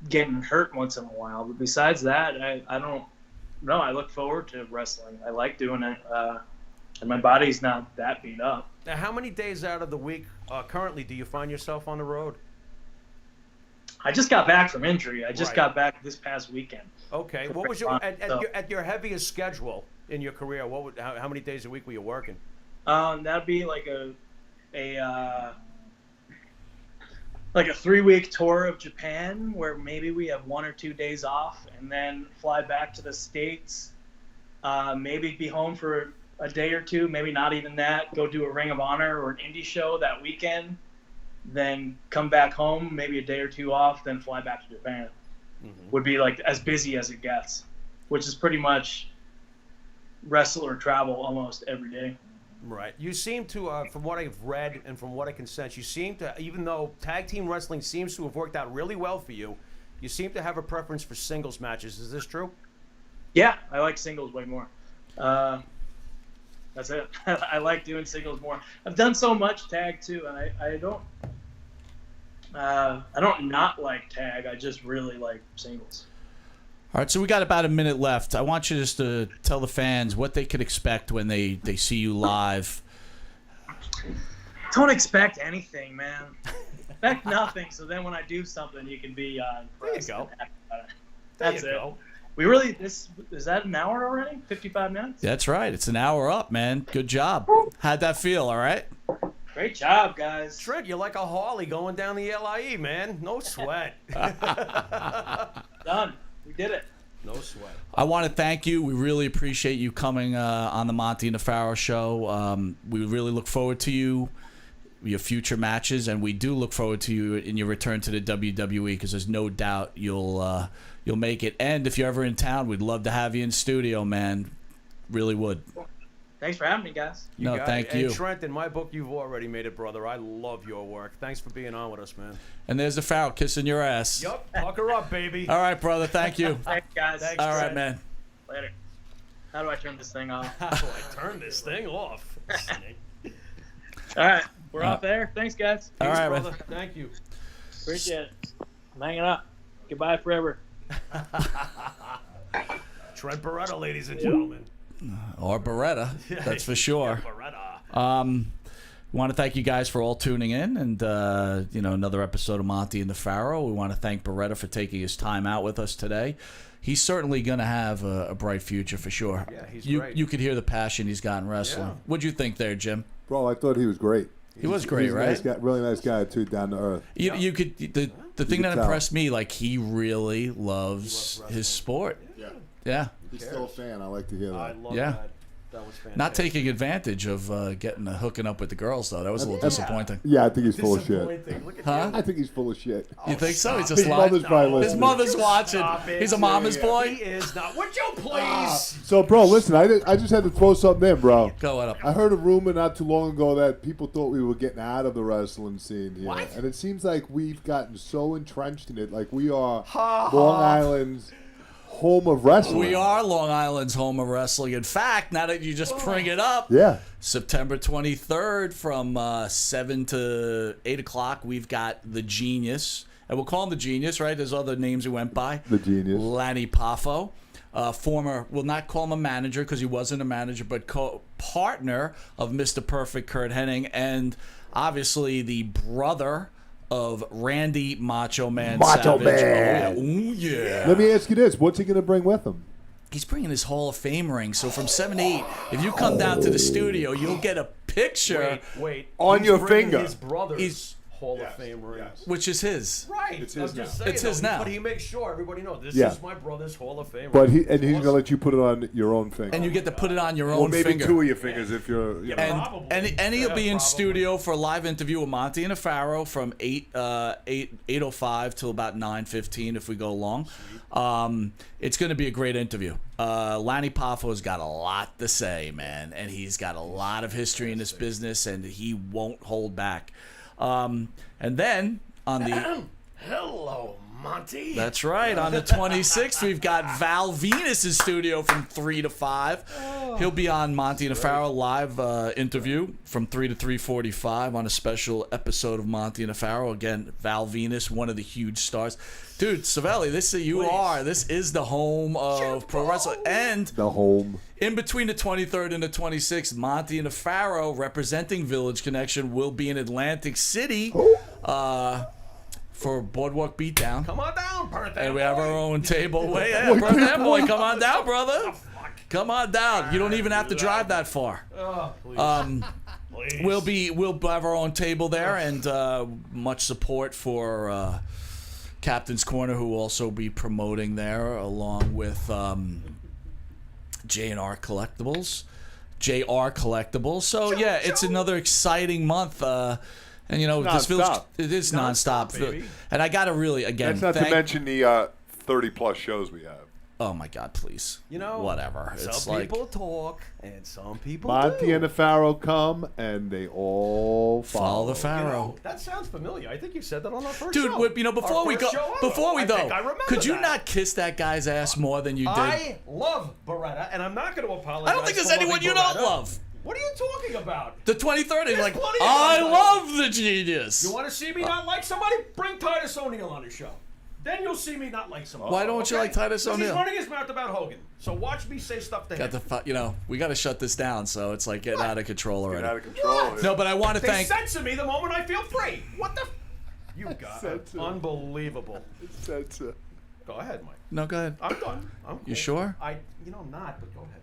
getting hurt once in a while. But besides that, I don't know. I look forward to wrestling. I like doing it, and my body's not that beat up. Now, how many days out of the week currently do you find yourself on the road? I just got back from injury. I just got back this past weekend. Okay. What was at your heaviest schedule in your career? How many days a week were you working? That'd be like a 3-week tour of Japan where maybe we have 1 or 2 days off and then fly back to the States. Maybe be home for a day or two, maybe not even that. Go do a Ring of Honor or an indie show that weekend, then come back home, maybe a day or two off, then fly back to Japan. Mm-hmm. Would be like as busy as it gets, which is pretty much wrestle or travel almost every day. Right. You seem to, from what I've read and from what I can sense, you seem to, even though tag team wrestling seems to have worked out really well for you, you seem to have a preference for singles matches. Is this true? Yeah, I like singles way more. That's it. I like doing singles more. I've done so much tag too, and I don't not like tag. I just really like singles. All right, so we got about a minute left. I want you just to tell the fans what they could expect when they see you live. Don't expect anything, man. Expect nothing, so then when I do something, you can be impressed. There you go. That's it. We really, is that an hour already? 55 minutes? That's right. It's an hour up, man. Good job. How'd that feel, all right? Great job, guys. Trent, you're like a Harley going down the LIE, man. No sweat. Done. We did it. No sweat. I want to thank you. We really appreciate you coming on the Monte The Pharaoh show. We really look forward to your future matches, and we do look forward to you in your return to the WWE because there's no doubt you'll make it. And if you're ever in town, we'd love to have you in studio, man. Really would. Thanks for having me, guys. Thank you. And Trent, in my book, you've already made it, brother. I love your work. Thanks for being on with us, man. And there's the Pharaoh kissing your ass. Yup, fuck her up, baby. All right, brother. Thank you. Thanks, guys. Thanks, all right, Trent. man. Later. How do I turn this thing off? How do I turn this thing off? All right. We're off there. Thanks, guys. All right, brother. man. Thank you. Appreciate it. I'm hanging up. Goodbye forever. Trent Beretta, ladies and gentlemen. Or Beretta, that's for sure. Beretta. We want to thank you guys for all tuning in, and another episode of Monte and the Pharaoh. We want to thank Beretta for taking his time out with us today. He's certainly going to have a bright future for sure. Yeah, he's great. You could hear the passion he's got in wrestling. Yeah. What'd you think there, Jim? Bro, I thought he was great. He was great, he's right? A nice guy, really nice guy too, down to earth. You could the thing that tell. impressed me, like he really loves his sport. Yeah. He's still a fan. I like to hear that. I love Yeah. that. That was fantastic. Not taking advantage of hooking up with the girls though. That was a little disappointing. Yeah, I think he's full of shit. Disappointing. Look at Huh? I think he's full of shit. You think so? He's His just lying. mother's probably His listening. mother's watching. Stop it. He's a mama's He boy. is not. Would you please? So, bro, listen, I just had to throw something in, bro. Go up. I heard a rumor not too long ago that people thought we were getting out of the wrestling scene here. What? And it seems like we've gotten so entrenched in it. Like we are Long Island's home of wrestling. We are Long Island's home of wrestling. In fact, now that you just bring it up, Yeah. September 23rd from 7 to 8 o'clock, we've got The Genius. And we'll call him The Genius, right? There's other names he went by. The Genius. Lanny Poffo, former, we'll not call him a manager because he wasn't a manager, but partner of Mr. Perfect, Kurt Hennig, and obviously the brother of Randy Macho Man Macho Savage. Man. Oh, yeah. Let me ask you this. What's he going to bring with him? He's bringing his Hall of Fame ring. So from 7 to 8, if you come down to the studio, you'll get a picture, Wait. On He's your bringing finger. His brother's He's- Hall of Fame ring. which is his. Right. It's his I'm just now. saying, It's his though, now. But he makes sure everybody knows this Yeah. is my brother's Hall of Fame But ring. he's going to let you put it on your own finger. And you get to put it on your or own maybe finger. two of your fingers if you're. You know. And Probably. and he'll be Yeah, in probably. studio for a live interview with Monte and the Pharaoh from 8:05 till about 9:15 if we go long. It's going to be a great interview. Lanny Poffo's got a lot to say, man, and he's got a lot of history in this business, and he won't hold back. And then on the Hello, Monty. That's right. On the 26th, we've got Val Venus in studio from 3 to 5. He'll be on Monte and the Pharaoh live interview from 3 to 3:45 on a special episode of Monte and the Pharaoh. Again, Val Venus, one of the huge stars. Dude, Savelli, this is the home of pro wrestling. And The home. in between the 23rd and the 26th, Monte and the Pharaoh, representing Village Connection, will be in Atlantic City for Boardwalk Beatdown. Come on down, Perth. And we have our own table. Wait, Perth boy, come on down, brother. Come on down. You don't even have to drive that far. Oh, please. Please. We'll have our own table there, and much support for Captain's Corner, who will also be promoting there, along with J&R Collectibles. JR Collectibles. So yeah, it's another exciting month. And you know, this village, Nonstop. it is nonstop. baby. And I gotta really, again, That's not thank, to mention the 30-plus shows we have. oh my God, please. You know, Whatever. It's some like, people talk and some people Monte do. and the Pharaoh come, and they all follow the You Pharaoh. know, that sounds familiar. I think you said that on our first Dude, show. you know, before Our we first go, show ever. before we I go, think I remember could you that. not kiss that guy's ass more than you did? I love Beretta, and I'm not going to apologize. I don't think there's for anyone loving you don't Beretta. love. What are you talking about? The 23rd is There's like, plenty of I guys love the Genius. You want to see me not like somebody? Bring Titus O'Neil on the show. Then you'll see me not like somebody. Why don't you like Titus 'Cause O'Neil? He's running his mouth about Hogan. So watch me say stuff to him. We got to shut this down. So it's like getting out of control already. Get out of control. No, but I want to They thank. censor me the moment I feel free. What the? You got it. Censor. Unbelievable. Censor. Go ahead, Mike. No, go ahead. I'm done. I'm cool. You sure? Not, but go ahead.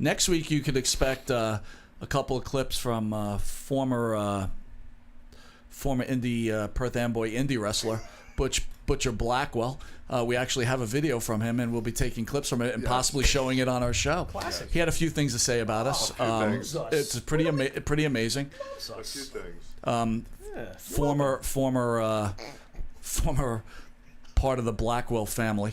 Next week you could expect a couple of clips from former indie Perth Amboy indie wrestler Butcher Blackwell. We actually have a video from him, and we'll be taking clips from it and possibly showing it on our show. Classic. He had a few things to say about us. things. It's pretty amazing. A few things. Former part of the Blackwell family.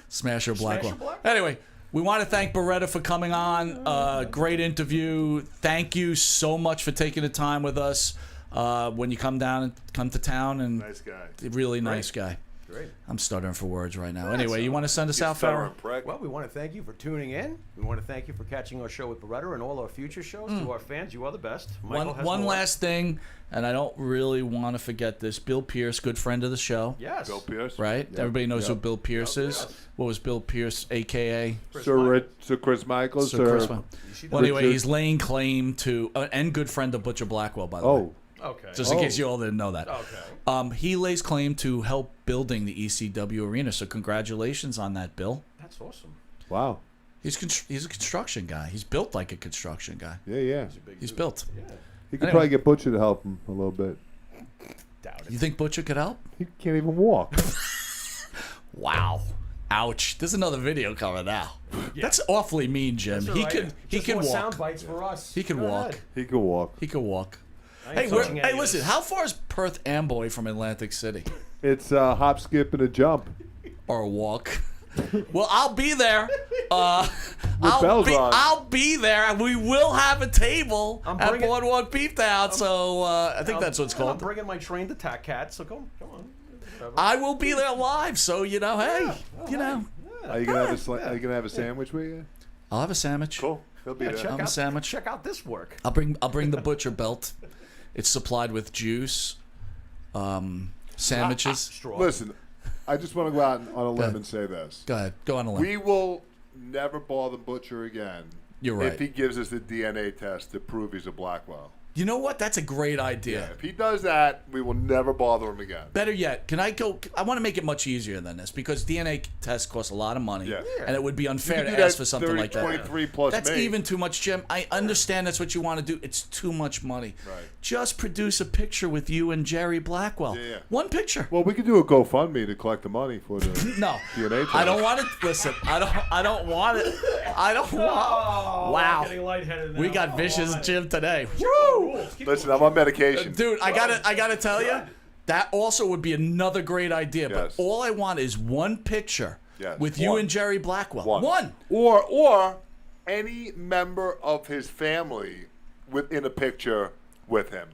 Smasher Blackwell. Blackwell? Anyway, we want to thank Beretta for coming on. Great interview. Thank you so much for taking the time with us. When you come to town, and Nice guy. really nice guy. Great. I'm stuttering for words right now. Anyway, you want to send us out, Pharaoh? Well, we want to thank you for tuning in. We want to thank you for catching our show with Beretta and all our future shows. To our fans, you are the best. Michael has One more. last thing, and I don't really want to forget this. Bill Pierce, good friend of the show. Yes. Bill Pierce. Right? Yep. Everybody knows who Yep. Bill Pierce is. Yes. What was Bill Pierce, a.k.a.? Sir Chris Michaels. Sir Chris Michaels. Well, anyway, Richard. he's laying claim to, and good friend of Butcher Blackwell, by the way. Oh. Okay. Just in case you all didn't know that. Okay. He lays claim to help building the ECW arena, so congratulations on that, Bill. That's awesome. Wow. He's a construction guy. He's built like a construction guy. Yeah. He's built. Yeah. He could probably get Butcher to help him a little bit. Doubt it. You think Butcher could help? He can't even walk. Wow. Ouch. There's another video coming now. That's awfully mean, Jim. That's He all right. can Just walk. more sound bites for us. He can Go walk. ahead. He could walk. He could walk. I Hey, ain't touching any of listen. this. How far is Perth Amboy from Atlantic City? It's a hop, skip, and a jump. Or a walk? Well, I'll be there. bells on. I'll be there. We will have a table I'm at bringing- Boardwalk Beeftown. So I think that's what it's I'm called. bringing my trained attack cat, so come on. Whatever. I will be there live. So hey, Are you gonna have a sandwich with you? I'll have a sandwich. Cool. He'll be there. check I'm a out, sandwich. Check out this work. I'll bring the butcher belt. It's supplied with juice, sandwiches. Straw. Listen, I just want to go out on a limb ahead. and say this. Go ahead. Go on a limb. We will never bother Butcher again. You're right. If he gives us a DNA test to prove he's a Blackwell. You know what? That's a great idea. If he does that, we will never bother him again. Better yet, can I go? I want to make it much easier than this because DNA tests cost a lot of money, Yeah. and it would be unfair You to can do ask that for something 30, like that. 23 plus That's me. even too much, Jim. I understand that's what you want to do. It's too much money. Right. Just produce a picture with you and Jerry Blackwell. Yeah. One picture. Well, we could do a GoFundMe to collect the money for the No, DNA test. I don't want it. Listen, I don't want it. I don't want. Oh, Wow. I'm getting lightheaded now. We got vicious Come on. Jim today. Woo! Listen, I'm on medication. Dude, I gotta tell you, that also would be another great idea. Yes. But all I want is one picture Yes. with you One. and Jerry Blackwell. One. Or any member of his family within a picture with him.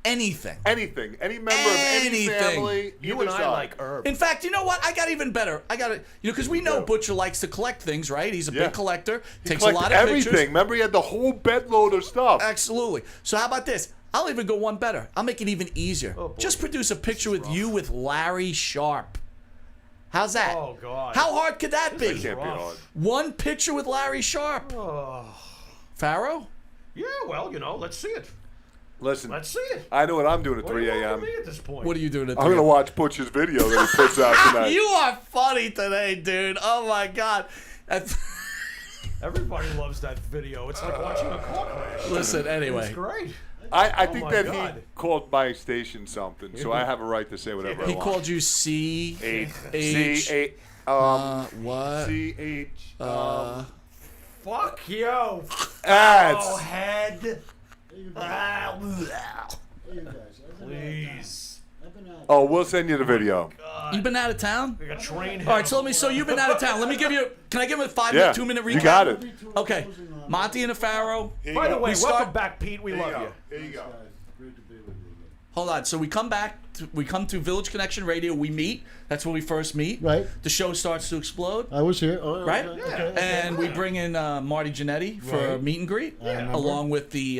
Anything. Anything. Any member of any Anything. family. You either and I side. like herb. In fact, you know what? I got even better. I got it. Because we know Butcher likes to collect things, right? He's a Yeah. big collector. He Takes a collected lot of everything. pictures. Remember, he had the whole bedload of stuff. Absolutely. So how about this? I'll even go one better. I'll make it even easier. Oh, boy. Just produce a picture with you with Larry Sharp. How's that? Oh, God. How hard could that It be? can't be hard. One picture with Larry Sharp. Oh. Pharaoh? Yeah, well, let's see it. Listen, Let's see it. I know what I'm doing at What do 3 you want a.m. from me at this point? What are you doing at I'm going to watch Butcher's video that he puts out tonight. You are funny today, dude. Oh, my God. That's- Everybody loves that video. It's like watching a car crash. Listen, It's anyway. great. I Oh think my that God. he called my station something, so I have a right to say whatever He I want. called you C. H. C-H, What? C-H, Fuck you. ads. Oh, head. Hey, you guys. Please. I've been out. Oh, we'll send you the video. You been out of town? We got train All right, so you've been out of town. Let me give you. Can I give him a 2-minute recap? You got it. Okay, Monte the Pharaoh. By the way, We welcome start- back, Pete. We love you. Here you go. Guys, great to be with you again. Hold on. So we come back. We come to Village Connection Radio. We meet. That's where we first meet. Right. The show starts to explode. I was here. Oh, Right? Okay. And we bring in Marty Jannetty for a Right. meet and greet, remember. along with the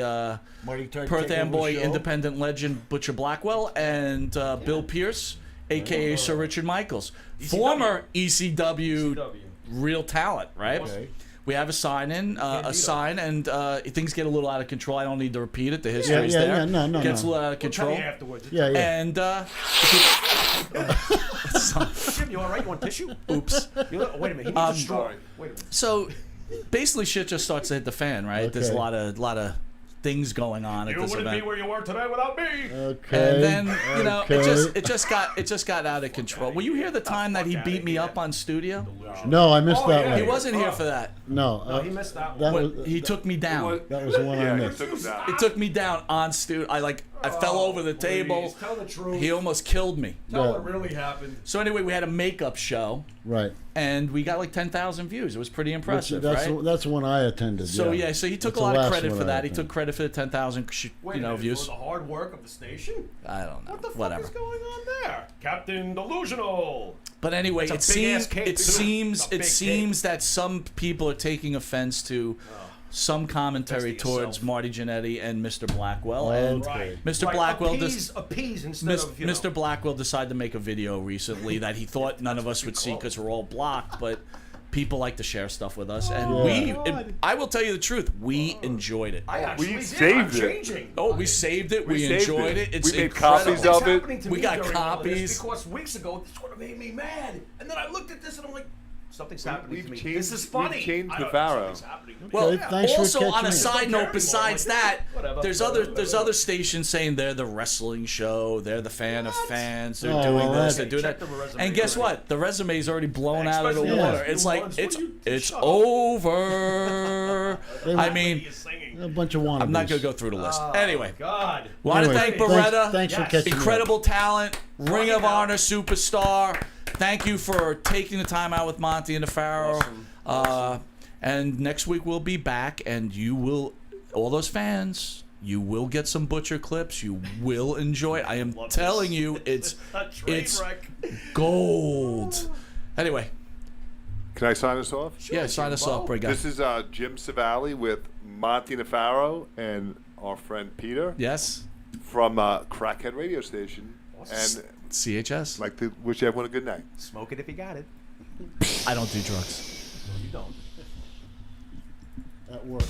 Marty tried to Perth take over Amboy the show. independent legend Butcher Blackwell and Bill Pierce, a.k.a. Sir Richard Michaels, former ECW real talent, right? Okay. We have a sign, and things get a little out of control. I don't need to repeat it. The history's yeah, there. yeah, no, Gets no. a little out of We'll tell control. you afterwards. Yeah, yeah. And Jim, you all right? You want tissue? oops. Wait a minute. He needs a straw. sorry. Wait a minute. So basically, shit just starts to hit the fan, right? There's a Okay. lot of things going on at You this wouldn't event. be where you are today without me. Okay. And then okay. it just got out of control. Will you hear the time that he beat me up on studio? No, I missed that yeah. one. He wasn't here for that. No, He missed that one. that But was he took me down. that was the one I Yeah, he missed. took him down. It took me down on studio. I like I fell over the table. Please, tell the truth. He almost killed me. Tell what really happened. So anyway, we had a makeup show, Right. and we got like 10,000 views. It was pretty impressive, that's right? that's the one I attended. So yeah, so he took That's a lot the of last credit one for I that. He attended. took credit for the 10,000, Wait a minute, views. for the hard work of the station? I don't know. What the fuck Whatever. is going on there? Captain Delusional. But anyway, It's it a big-ass seems cake, it too. seems It's a it big seems that some people are taking offense to some commentary Best of towards yourself. Marty Jannetty and Mr. Blackwell. And Right. Mr. Right, Blackwell appease instead of, you know. Mr. Blackwell decided to make a video recently that he thought none of us would see because we're all blocked, but people like to share stuff with us, and I will tell you the truth, we enjoyed it. I actually We did. saved I'm it. changing. Oh, we saved it. We saved enjoyed it. It's we made incredible. copies of What's it. happening to We me got during all this, copies. because weeks ago this would have made me mad, and then I looked at this and I'm like, something's happening we've to me. changed- this is funny. we've changed I the don't- Pharaoh. something's happening to me. Well, Okay, thanks for also on catching a me. side note, besides that, Whatever. there's other stations saying they're the wrestling show, they're the fan of fans, they're Oh, doing well, this, that- they're doing Check that, the resume and guess already. what? The resume is already blown out of the Especially water. the It's new like ones. it's Will you it's shut up? over. I mean, He is singing. A bunch of wannabes. I'm not gonna go through the list. Oh, Anyway, God. want to Anyway, thank thanks- Beretta. Thanks for Yes. catching me up. Incredible talent, Ring of Right out. Honor superstar. Thank you for taking the time out with Monty and the Pharaoh. Awesome. And next week we'll be back, and you will, all those fans, you will get some Butcher clips. You will enjoy it. I am Love telling this. you, it's A train it's wreck. gold. Anyway, Can I sign us off? yeah, sign us off, Brig. This is Jim Savali with Monte The Pharaoh and our friend Peter Yes, from Crackhead Radio Station. And CHS. I'd like to wish everyone a good night. Smoke it if you got it. I don't do drugs. No, you don't. That worked.